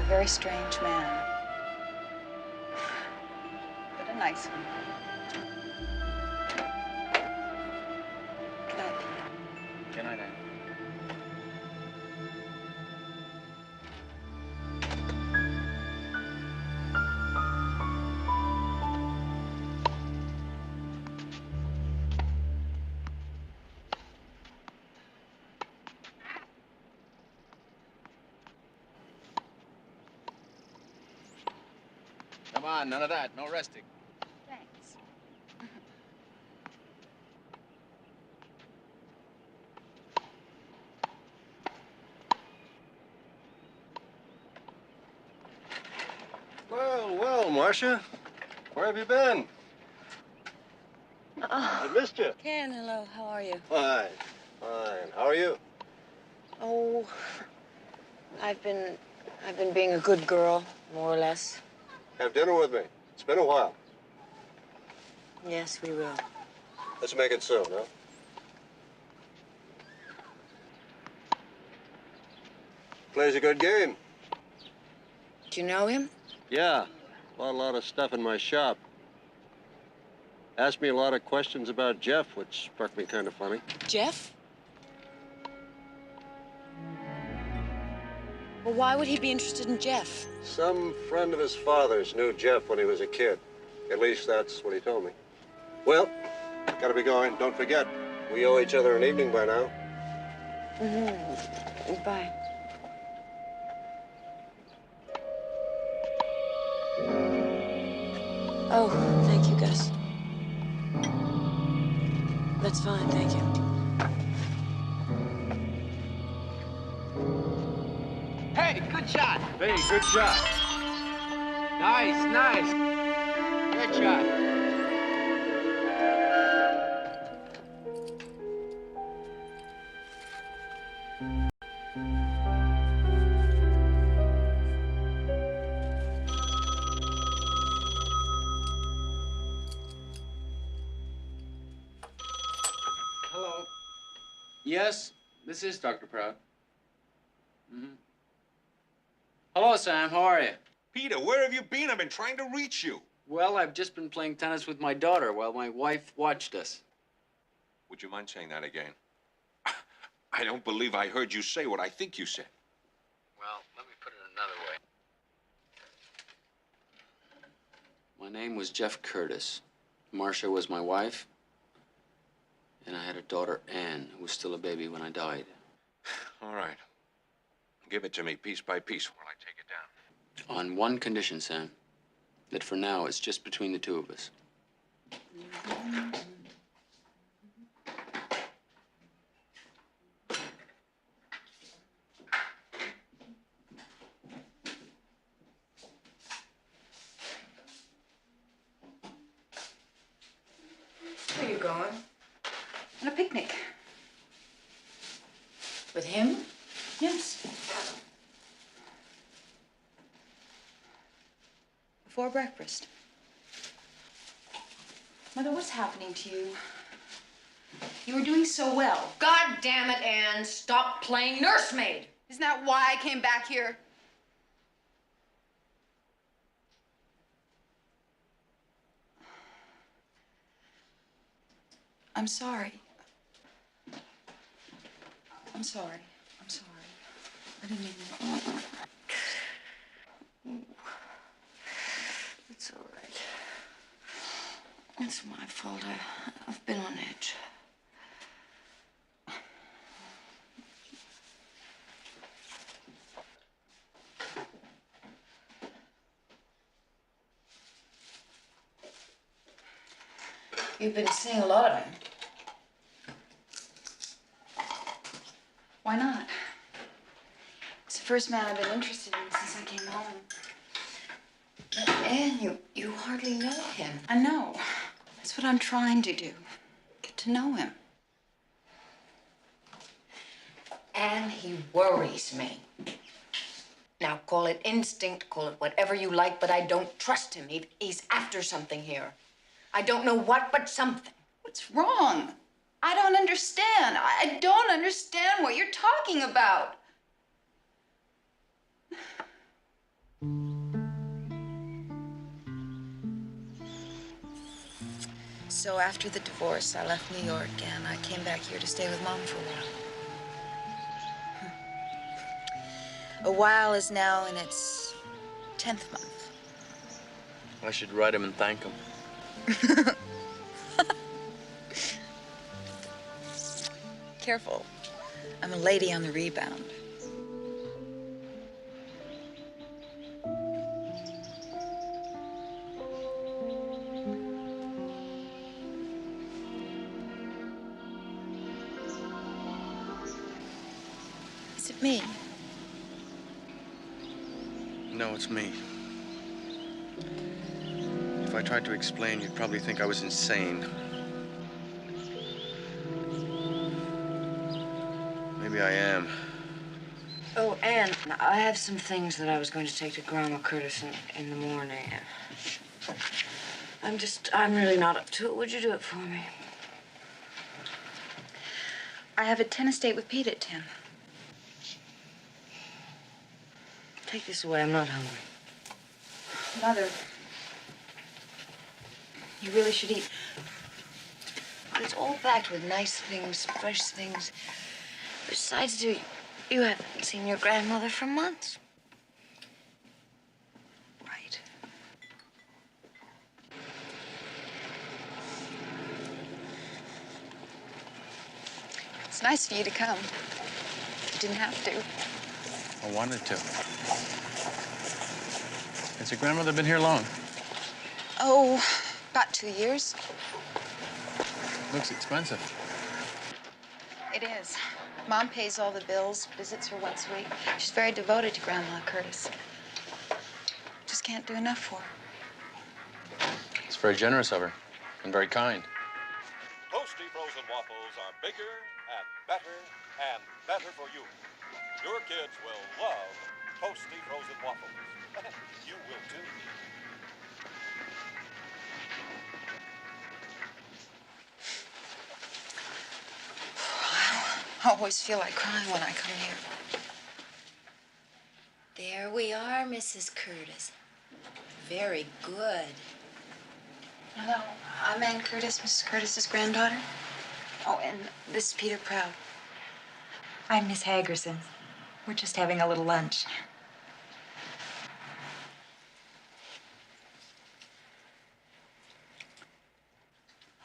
Speaker 2: very strange man. But a nice one. Good night.
Speaker 5: Good night, Anne. Come on, none of that. No resting.
Speaker 2: Thanks.
Speaker 22: Well, well, Marcia. Where have you been? I missed you.
Speaker 17: Ken, hello. How are you?
Speaker 22: Fine, fine. How are you?
Speaker 17: Oh, I've been being a good girl, more or less.
Speaker 22: Have dinner with me. It's been a while.
Speaker 17: Yes, we will.
Speaker 22: Let's make it soon, huh? Plays a good game.
Speaker 17: Do you know him?
Speaker 22: Yeah, bought a lot of stuff in my shop. Asked me a lot of questions about Jeff, which struck me kind of funny.
Speaker 17: Jeff? Well, why would he be interested in Jeff?
Speaker 22: Some friend of his father's knew Jeff when he was a kid. At least that's what he told me. Well, gotta be going. Don't forget, we owe each other an evening by now.
Speaker 17: Mm-hmm. Bye. Oh, thank you, Gus. That's fine, thank you.
Speaker 5: Hey, good shot.
Speaker 4: Hey, good shot.
Speaker 5: Nice, nice. Good shot. Hello. Yes, this is Dr. Proud. Mm-hmm. Hello, Sam. How are you?
Speaker 9: Peter, where have you been? I've been trying to reach you.
Speaker 5: Well, I've just been playing tennis with my daughter while my wife watched us.
Speaker 9: Would you mind saying that again? I don't believe I heard you say what I think you said.
Speaker 5: Well, let me put it another way. My name was Jeff Curtis. Marcia was my wife. And I had a daughter, Anne, who was still a baby when I died.
Speaker 9: All right. Give it to me piece by piece while I take it down.
Speaker 5: On one condition, Sam. That for now, it's just between the two of us.
Speaker 3: Where are you going?
Speaker 2: On a picnic.
Speaker 3: With him?
Speaker 2: Yes. Before breakfast. Mother, what's happening to you? You were doing so well.
Speaker 3: God damn it, Anne. Stop playing nursemaid.
Speaker 2: Isn't that why I came back here? I'm sorry. I'm sorry. I'm sorry. I didn't mean that.
Speaker 17: It's all right. It's my fault. I've been on edge. You've been seeing a lot of him.
Speaker 2: Why not? It's the first man I've been interested in since I came home.
Speaker 17: But Anne, you hardly know him.
Speaker 2: I know. That's what I'm trying to do. Get to know him.
Speaker 3: And he worries me. Now, call it instinct, call it whatever you like, but I don't trust him. He's after something here. I don't know what, but something.
Speaker 2: What's wrong? I don't understand. I don't understand what you're talking about. So after the divorce, I left New York and I came back here to stay with Mom for a while. A while is now in its 10th month.
Speaker 4: I should write him and thank him.
Speaker 2: Careful. I'm a lady on the rebound. Is it me?
Speaker 5: No, it's me. If I tried to explain, you'd probably think I was insane. Maybe I am.
Speaker 3: Oh, Anne, I have some things that I was going to take to Grandma Curtis in the morning. I'm really not up to it. Would you do it for me?
Speaker 2: I have a tennis date with Pete at 10.
Speaker 3: Take this away. I'm not hungry.
Speaker 2: Mother, you really should eat.
Speaker 3: But it's all packed with nice things, fresh things. Besides, you haven't seen your grandmother for months.
Speaker 2: Right. It's nice of you to come. You didn't have to.
Speaker 5: I wanted to. Has your grandmother been here long?
Speaker 2: Oh, about 2 years.
Speaker 5: Looks expensive.
Speaker 2: It is. Mom pays all the bills, visits her once a week. She's very devoted to Grandma Curtis. Just can't do enough for her.
Speaker 5: It's very generous of her and very kind.
Speaker 16: Toasty frozen waffles are bigger and better for you. Your kids will love toasty frozen waffles. You will too.
Speaker 2: I always feel like crying when I come here.
Speaker 6: There we are, Mrs. Curtis. Very good.
Speaker 2: Hello, I'm Ann Curtis, Mrs. Curtis's granddaughter. Oh, and this is Peter Proud. I'm Miss Hagerson. We're just having a little lunch.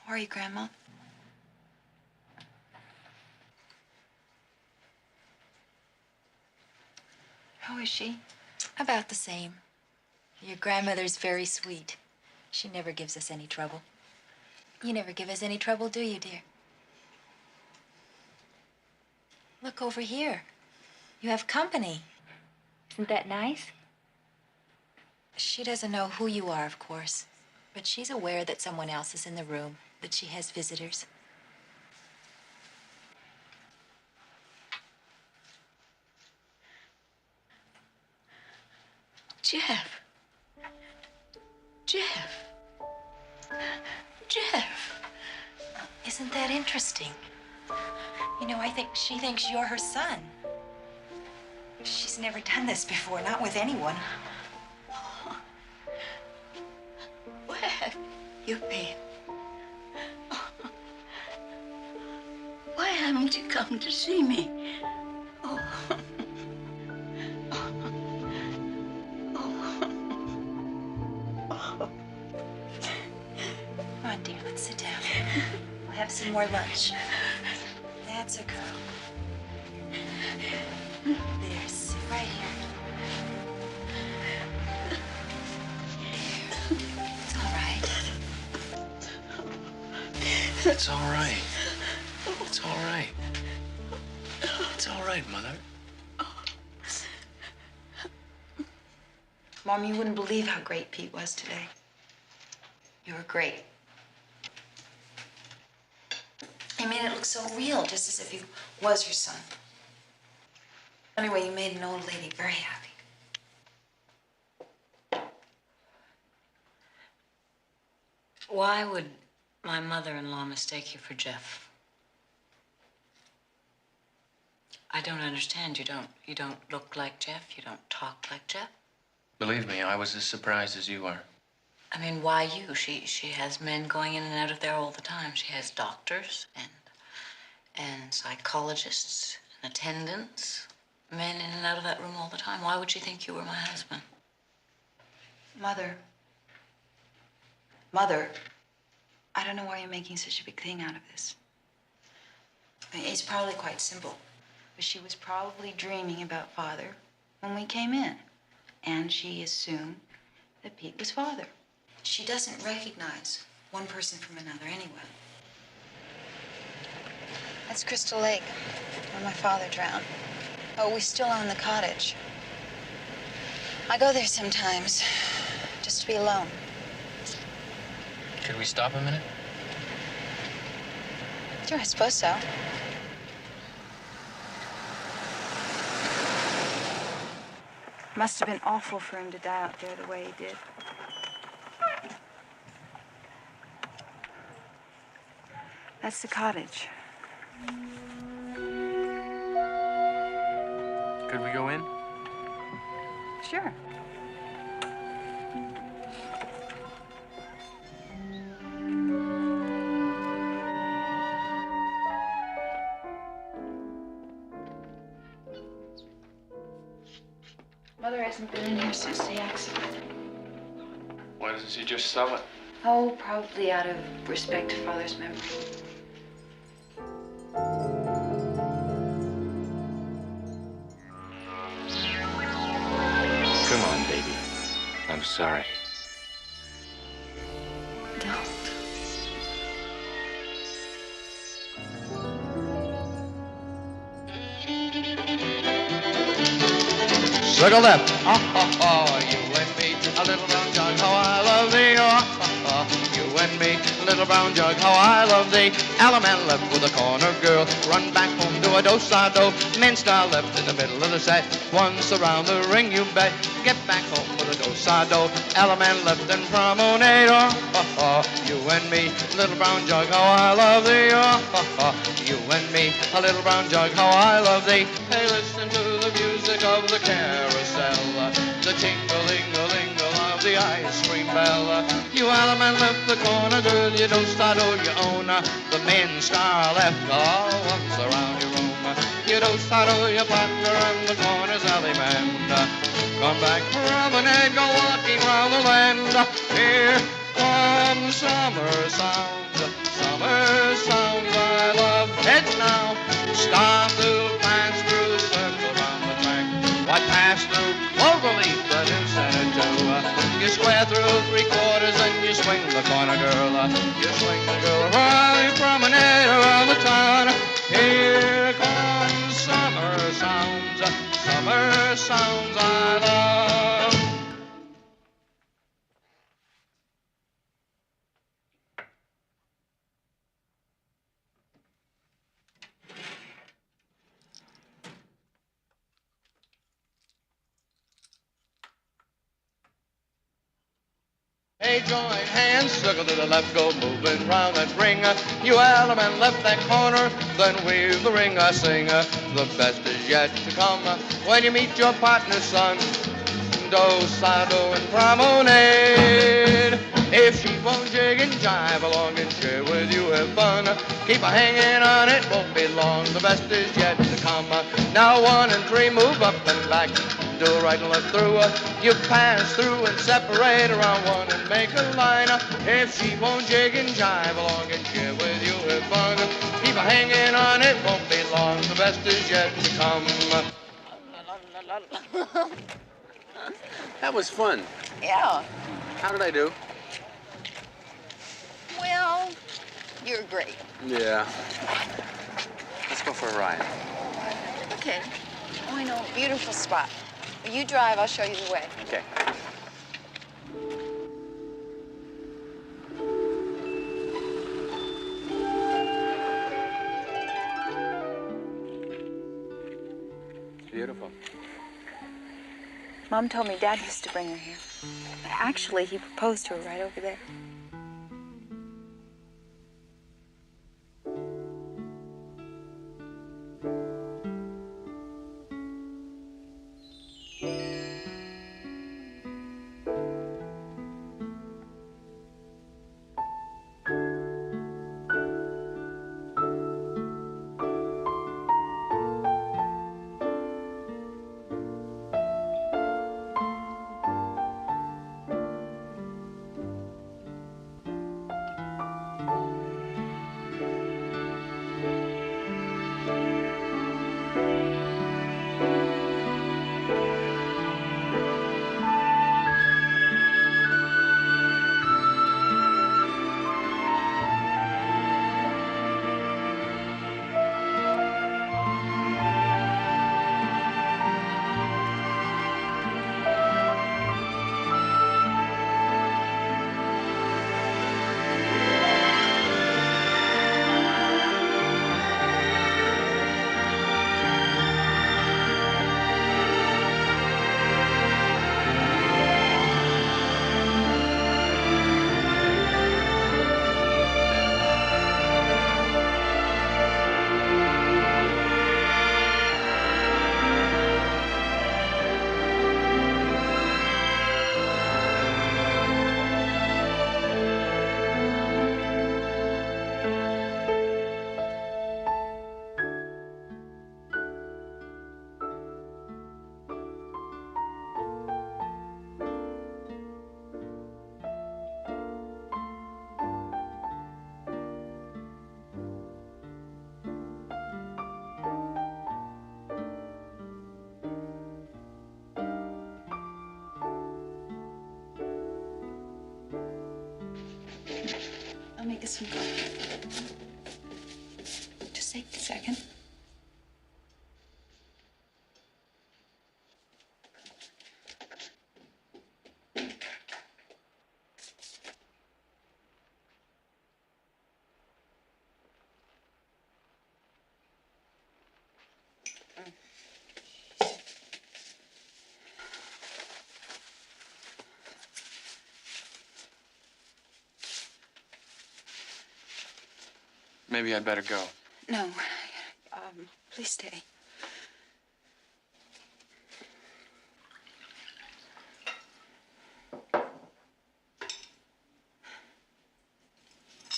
Speaker 2: How are you, Grandma? How is she?
Speaker 6: About the same. Your grandmother's very sweet. She never gives us any trouble. You never give us any trouble, do you, dear? Look over here. You have company. Isn't that nice? She doesn't know who you are, of course, but she's aware that someone else is in the room, that she has visitors. Jeff. Jeff. Jeff. Isn't that interesting? You know, I think she thinks you're her son.
Speaker 2: She's never done this before, not with anyone.
Speaker 6: Where have you been? Why haven't you come to see me? Oh.
Speaker 2: Come on, dear, let's sit down. We'll have some more lunch. That's a girl. There, sit right here. It's all right.
Speaker 5: It's all right. It's all right. It's all right, Mother.
Speaker 2: Mom, you wouldn't believe how great Pete was today. You were great. I mean, it looked so real, just as if he was your son. Anyway, you made an old lady very happy.
Speaker 3: Why would my mother-in-law mistake you for Jeff? I don't understand. You don't look like Jeff. You don't talk like Jeff.
Speaker 5: Believe me, I was as surprised as you are.
Speaker 12: I mean, why you? She has men going in and out of there all the time. She has doctors and psychologists and attendants, men in and out of that room all the time. Why would she think you were my husband?
Speaker 2: Mother, I don't know why you're making such a big thing out of this. I mean, it's probably quite simple, but she was probably dreaming about Father when we came in, and she assumed that Pete was Father. She doesn't recognize one person from another anyway. That's Crystal Lake, where my father drowned. Oh, we still own the cottage. I go there sometimes, just to be alone.
Speaker 5: Could we stop a minute?
Speaker 2: Sure, I suppose so. Must have been awful for him to die out there the way he did. That's the cottage.
Speaker 5: Could we go in?
Speaker 2: Sure. Mother hasn't been in here since the accident.
Speaker 5: Why doesn't she just sell it?
Speaker 2: Oh, probably out of respect to Father's memory.
Speaker 5: Come on, baby. I'm sorry.
Speaker 2: Don't.
Speaker 13: Circle left. Oh, oh, oh, you and me, a little brown jug, how I love thee. Oh, oh, oh, you and me, a little brown jug, how I love thee. Alaman left with a corner girl, run back home to a do-sa-do. Minstar left in the middle of the set, once around the ring you bet. Get back home with a do-sa-do. Alaman left and promenade. Oh, oh, oh, you and me, a little brown jug, how I love thee. Oh, oh, oh, you and me, a little brown jug, how I love thee. Hey, listen to the music of the carousel, the tingle-lingle-lingle of the ice cream bell. You Alaman left the corner, girl, you don't start or you own. The Minstar left all once around your room. You don't start or your partner and the corner's alley man. Come back, promenade, go walking round the land. Here come summer sounds I love. Head now, start to dance through, circle round the track. Why pass through Cloverleaf, the new center too. You square through three quarters and you swing the corner, girl. You swing the girl around, you promenade around the town. Here comes summer sounds I love. Hey, join hands, circle to the left, go moving round that ring. You Alaman left that corner, then weave the ring, I sing. The best is yet to come when you meet your partner, son. Do-sa-do and promenade. If she won't jig and jive along and share with you, have fun. Keep her hanging on, it won't be long. The best is yet to come. Now 1 and 3, move up and back. Do right and left through. You pass through and separate around 1 and make a line. If she won't jig and jive along and share with you, have fun. Keep her hanging on, it won't be long. The best is yet to come.
Speaker 5: That was fun.
Speaker 2: Yeah.
Speaker 5: How did I do?
Speaker 2: Well, you're great.
Speaker 5: Yeah. Let's go for a ride.
Speaker 2: Okay. Oh, I know a beautiful spot. You drive, I'll show you the way.
Speaker 5: Okay. It's beautiful.
Speaker 2: Mom told me Dad used to bring her here. Actually, he proposed to her right over there. get some coffee. Just take a second.
Speaker 5: Maybe I'd better go.
Speaker 2: No. Please stay.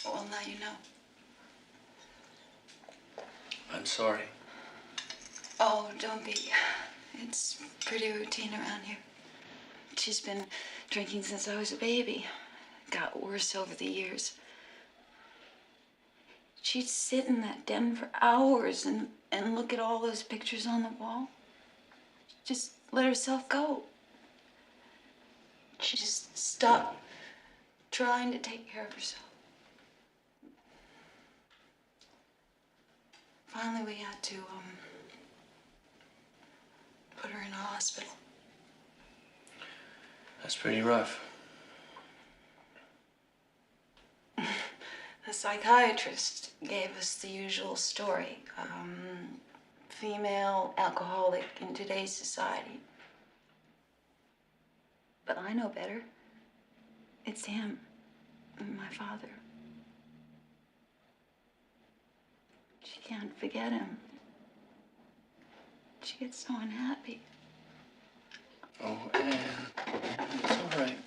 Speaker 2: Well, now you know.
Speaker 4: I'm sorry.
Speaker 2: Oh, don't be. It's pretty routine around here. She's been drinking since I was a baby. Got worse over the years. She'd sit in that den for hours and look at all those pictures on the wall. Just let herself go. She just stopped trying to take care of herself. Finally, we had to, put her in a hospital.
Speaker 4: That's pretty rough.
Speaker 2: The psychiatrist gave us the usual story. Female alcoholic in today's society. But I know better. It's him, my father. She can't forget him. She gets so unhappy.
Speaker 4: Oh, Anne. It's all right,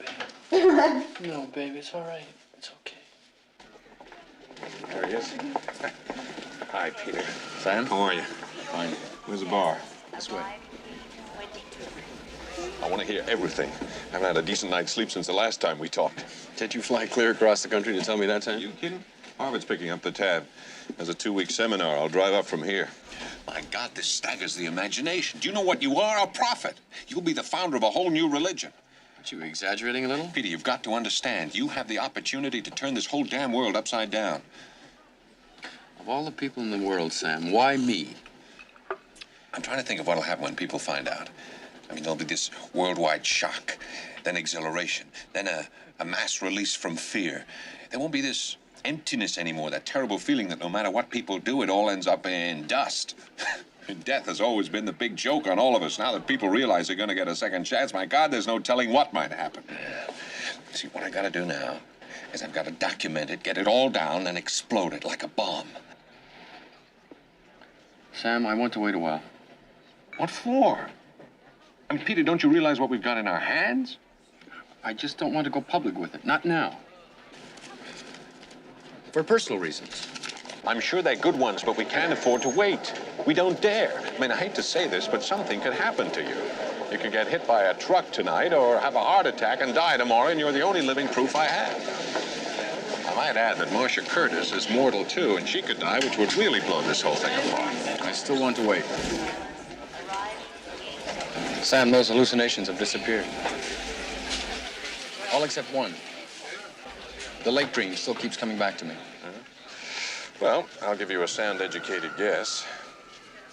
Speaker 4: baby. No, baby, it's all right. It's okay.
Speaker 9: There he is. Hi, Peter.
Speaker 5: Sam?
Speaker 9: How are you?
Speaker 5: Fine.
Speaker 9: Where's the bar?
Speaker 5: This way.
Speaker 9: I want to hear everything. I haven't had a decent night's sleep since the last time we talked.
Speaker 5: Did you fly clear across the country to tell me that, Sam?
Speaker 9: You kidding? Harvard's picking up the tab. There's a 2-week seminar. I'll drive up from here.
Speaker 8: My God, this staggers the imagination. Do you know what you are? A prophet. You'll be the founder of a whole new religion.
Speaker 5: Aren't you exaggerating a little?
Speaker 8: Peter, you've got to understand. You have the opportunity to turn this whole damn world upside down.
Speaker 5: Of all the people in the world, Sam, why me?
Speaker 8: I'm trying to think of what'll happen when people find out. I mean, there'll be this worldwide shock, then exhilaration, then a mass release from fear. There won't be this emptiness anymore, that terrible feeling that no matter what people do, it all ends up in dust. Death has always been the big joke on all of us. Now that people realize they're going to get a second chance, my God, there's no telling what might happen. See, what I got to do now is I've got to document it, get it all down, and explode it like a bomb.
Speaker 5: Sam, I want to wait a while.
Speaker 8: What for? I mean, Peter, don't you realize what we've got in our hands?
Speaker 5: I just don't want to go public with it. Not now. For personal reasons.
Speaker 9: I'm sure they're good ones, but we can't afford to wait. We don't dare. I mean, I hate to say this, but something could happen to you. You could get hit by a truck tonight or have a heart attack and die tomorrow, and you're the only living proof I have. I might add that Marcia Curtis is mortal, too, and she could die, which would really blow this whole thing apart.
Speaker 5: I still want to wait. Sam, those hallucinations have disappeared. All except one. The lake dream still keeps coming back to me.
Speaker 9: Well, I'll give you a sound, educated guess.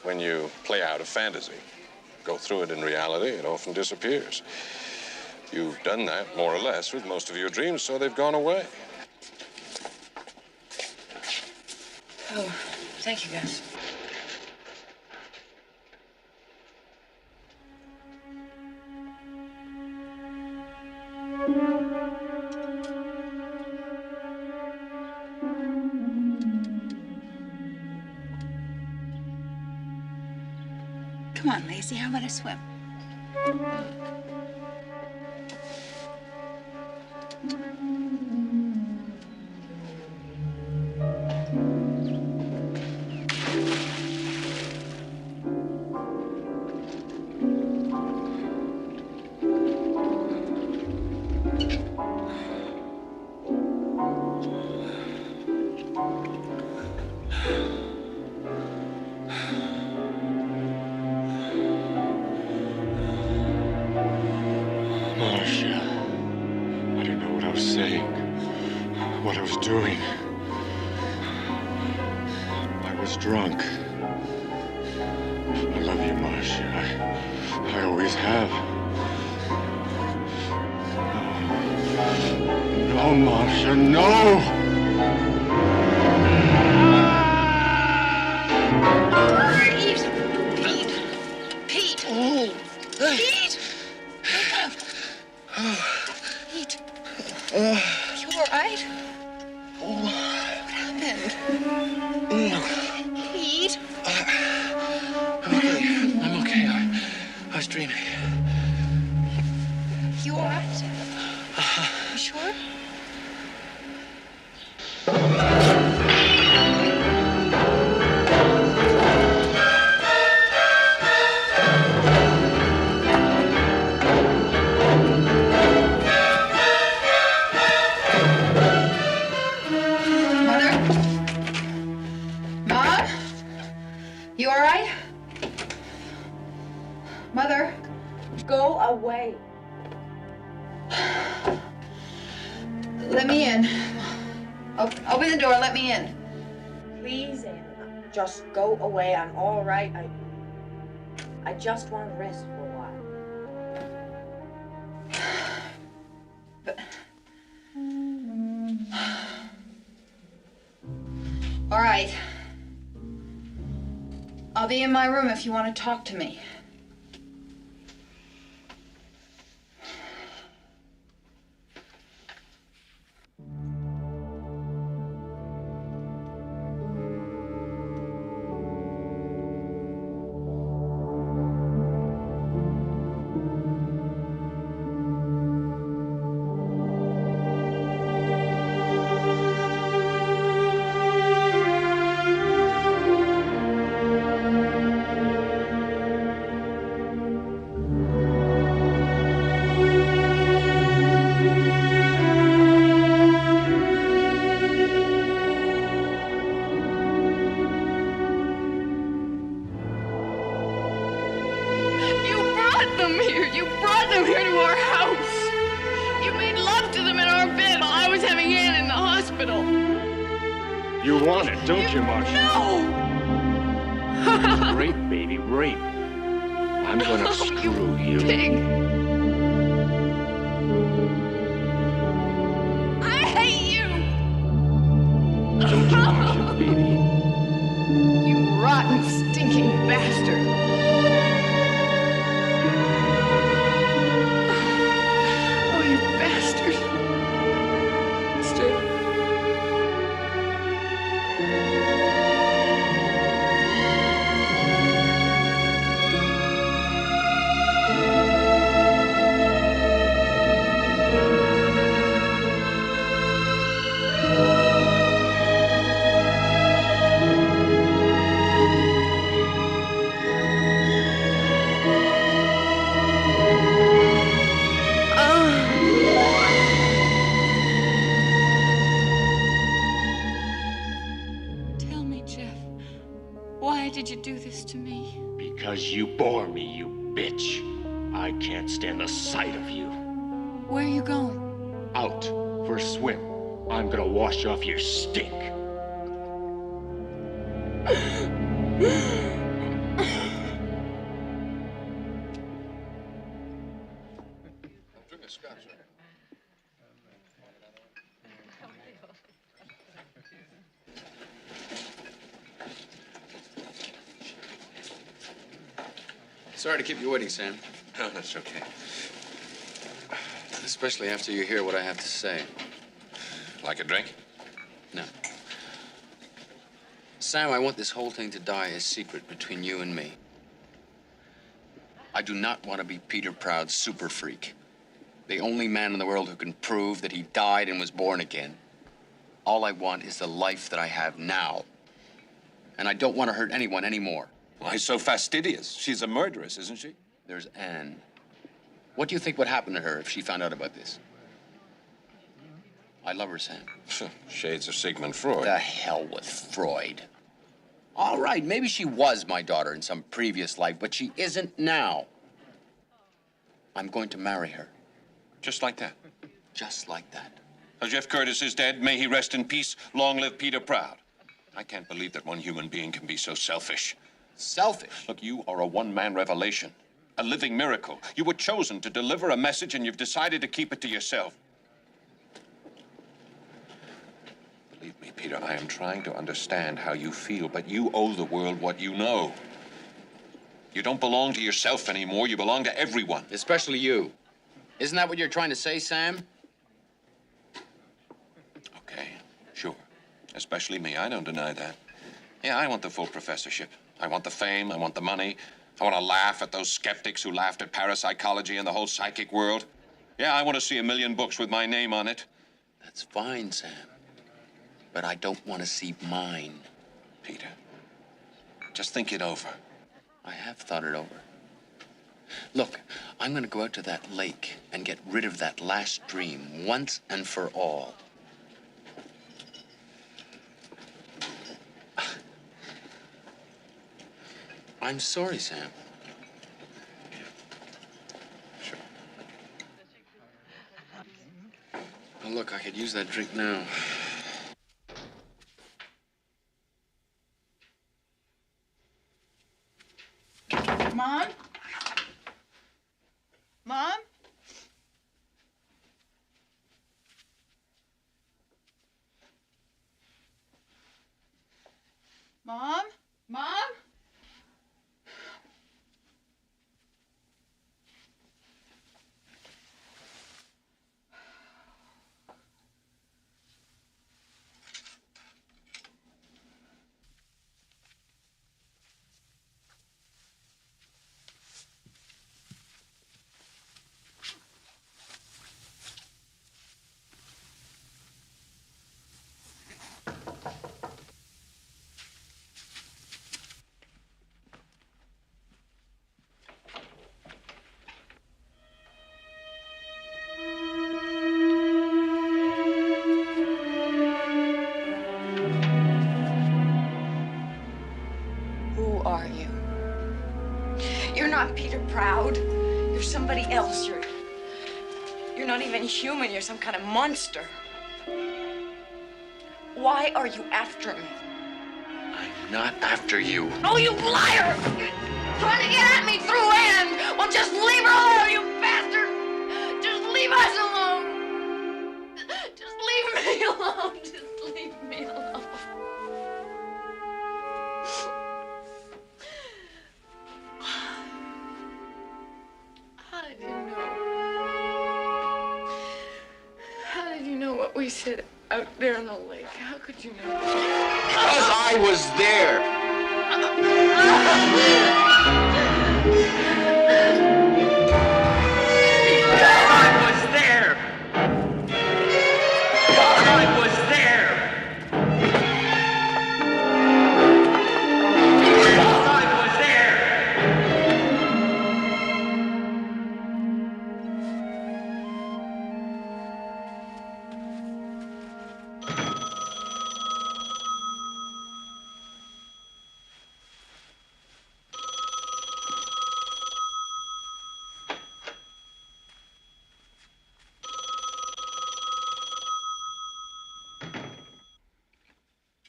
Speaker 9: When you play out a fantasy, go through it in reality, it often disappears. You've done that, more or less, with most of your dreams, so they've gone away.
Speaker 3: Oh, thank you, guys.
Speaker 2: Come on, Lacey, how about a swim?
Speaker 1: Marcia, I didn't know what I was saying, what I was doing. was drunk. I love you, Marcia. I always have. No, Marcia, no!
Speaker 2: Pete! Pete! Pete! Pete! Pete! You all right? What happened? Pete?
Speaker 5: I'm okay. I was dreaming.
Speaker 2: You all right? You sure? Mother? Mom? You all right? Mother?
Speaker 15: Go away.
Speaker 2: Let me in. Open the door, let me in.
Speaker 15: Please, Anna. Just go away. I'm all right. I just want to rest for a while.
Speaker 2: All right. I'll be in my room if you want to talk to me.
Speaker 3: You brought them here. You brought them here to our house. You made love to them in our bed while I was having Ann in the hospital.
Speaker 1: You want it, don't you, Marcia?
Speaker 3: No!
Speaker 1: Rape, baby, rape. I'm gonna screw you.
Speaker 3: Pig. I hate you.
Speaker 1: Don't you, Marcia, baby?
Speaker 3: You rotten, stinking bastard. Oh, you bastard. Bastard. Tell me, Jeff, why did you do this to me?
Speaker 1: Because you bore me, you bitch. I can't stand the sight of you.
Speaker 3: Where are you going?
Speaker 1: Out for a swim. I'm gonna wash off your stink.
Speaker 5: Sorry to keep you waiting, Sam.
Speaker 8: No, that's okay.
Speaker 5: Especially after you hear what I have to say.
Speaker 8: Like a drink?
Speaker 5: No. Sam, I want this whole thing to die a secret between you and me. I do not want to be Peter Proud's super freak. The only man in the world who can prove that he died and was born again. All I want is the life that I have now. And I don't want to hurt anyone anymore.
Speaker 8: Why so fastidious? She's a murderess, isn't she?
Speaker 5: There's Anne. What do you think would happen to her if she found out about this? I love her, Sam.
Speaker 8: Shades of Sigmund Freud.
Speaker 5: The hell with Freud. All right, maybe she was my daughter in some previous life, but she isn't now. I'm going to marry her.
Speaker 8: Just like that?
Speaker 5: Just like that.
Speaker 8: So Jeff Curtis is dead. May he rest in peace. Long live Peter Proud. I can't believe that one human being can be so selfish.
Speaker 5: Selfish?
Speaker 8: Look, you are a one-man revelation, a living miracle. You were chosen to deliver a message, and you've decided to keep it to yourself. Believe me, Peter, I am trying to understand how you feel, but you owe the world what you know. You don't belong to yourself anymore. You belong to everyone.
Speaker 5: Especially you. Isn't that what you're trying to say, Sam?
Speaker 8: Okay, sure. Especially me. I don't deny that. Yeah, I want the full professorship. I want the fame. I want the money. I want to laugh at those skeptics who laughed at parapsychology and the whole psychic world. Yeah, I want to see 1,000,000 books with my name on it.
Speaker 5: That's fine, Sam. But I don't want to see mine.
Speaker 8: Peter, just think it over.
Speaker 5: I have thought it over. Look, I'm going to go out to that lake and get rid of that last dream once and for all. I'm sorry, Sam.
Speaker 8: Sure.
Speaker 5: Oh, look, I could use that drink now.
Speaker 10: Mom? Mom? Mom? Mom?
Speaker 3: Who are you? You're not Peter Proud. You're somebody else. You're not even human. You're some kind of monster. Why are you after me?
Speaker 5: I'm not after you.
Speaker 3: Oh, you liar! You're trying to get at me through Anne. Well, just leave her alone, you bastard! Just leave us alone. Just leave me alone. Just leave me alone. How did you know? How did you know what we said out there in the lake? How could you know?
Speaker 5: Because I was there. Because I was there. Because I was there. Because I was there.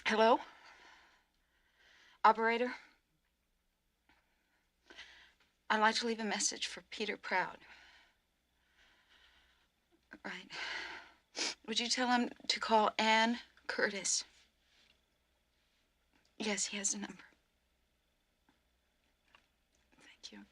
Speaker 2: Hello? Operator? I'd like to leave a message for Peter Proud. Right. Would you tell him to call Ann Curtis? Yes, he has the number. Thank you.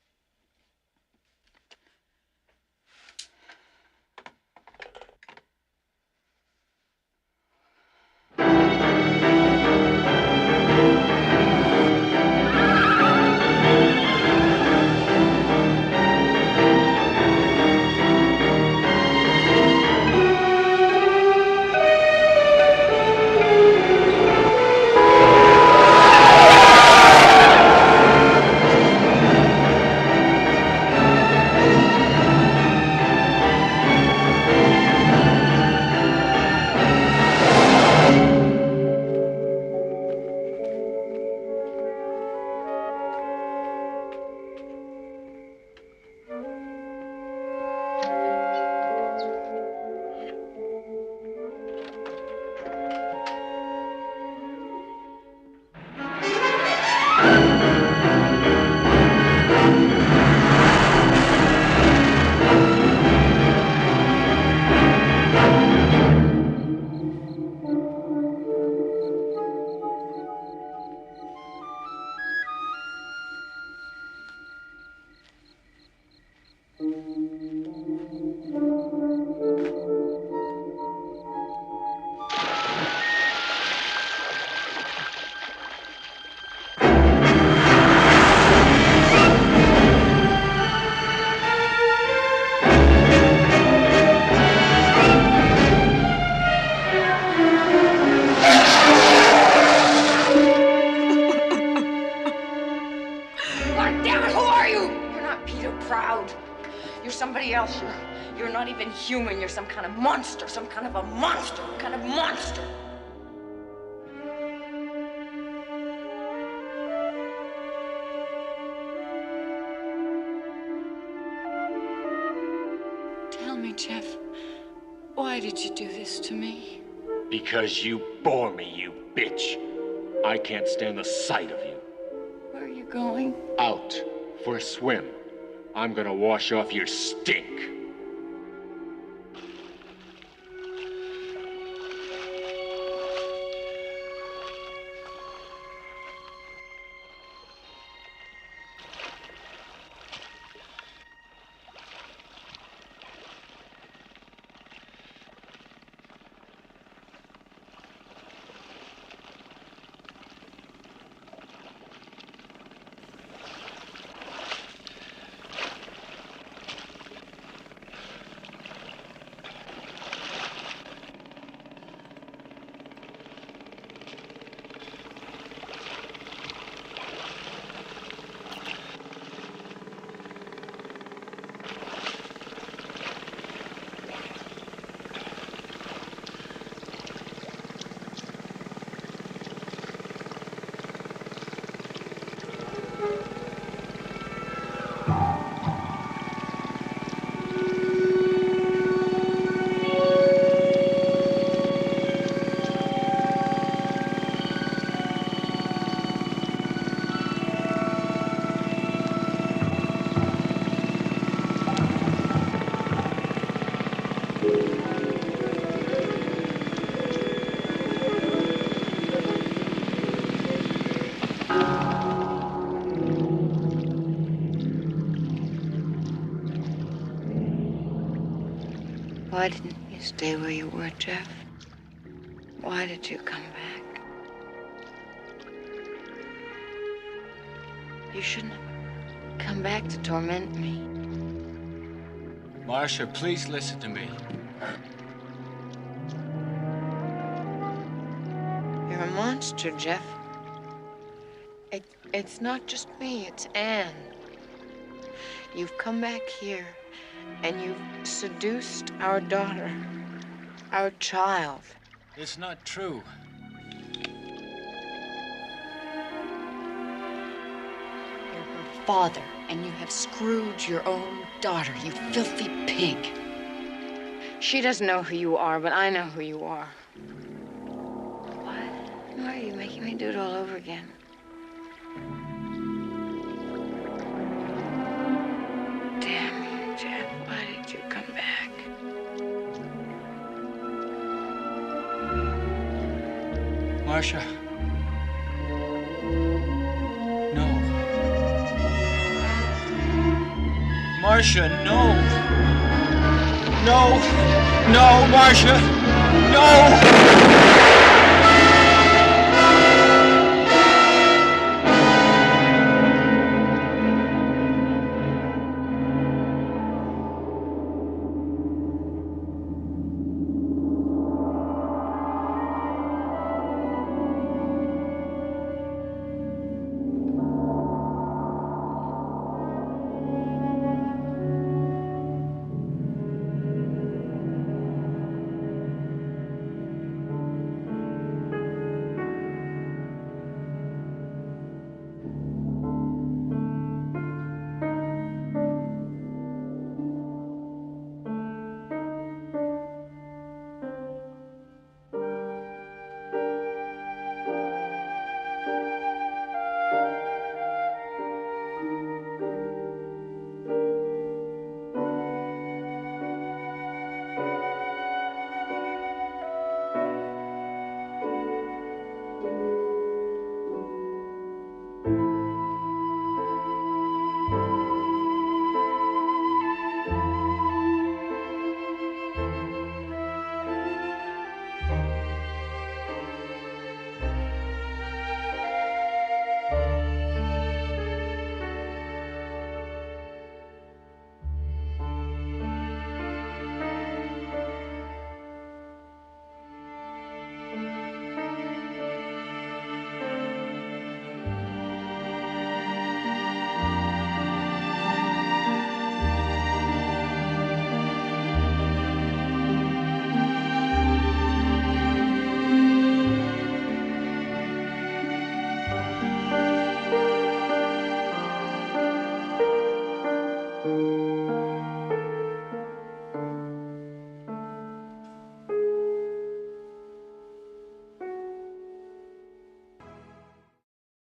Speaker 15: You're somebody else. You're not even human. You're some kind of monster. Some kind of a monster. What kind of monster?
Speaker 3: Tell me, Jeff, why did you do this to me?
Speaker 1: Because you bore me, you bitch. I can't stand the sight of you.
Speaker 3: Where are you going?
Speaker 1: Out for a swim. I'm gonna wash off your stink.
Speaker 2: Why didn't you stay where you were, Jeff? Why did you come back? You shouldn't have come back to torment me.
Speaker 4: Marcia, please listen to me.
Speaker 3: You're a monster, Jeff. It's not just me, it's Anne. You've come back here and you've seduced our daughter, our child.
Speaker 4: It's not true.
Speaker 3: You're her father, and you have screwed your own daughter, you filthy pig. She doesn't know who you are, but I know who you are.
Speaker 2: Why are you making me do it all over again? Damn you, Jeff. Why did you come back?
Speaker 4: Marcia. No. Marcia, no. No. No, Marcia. No.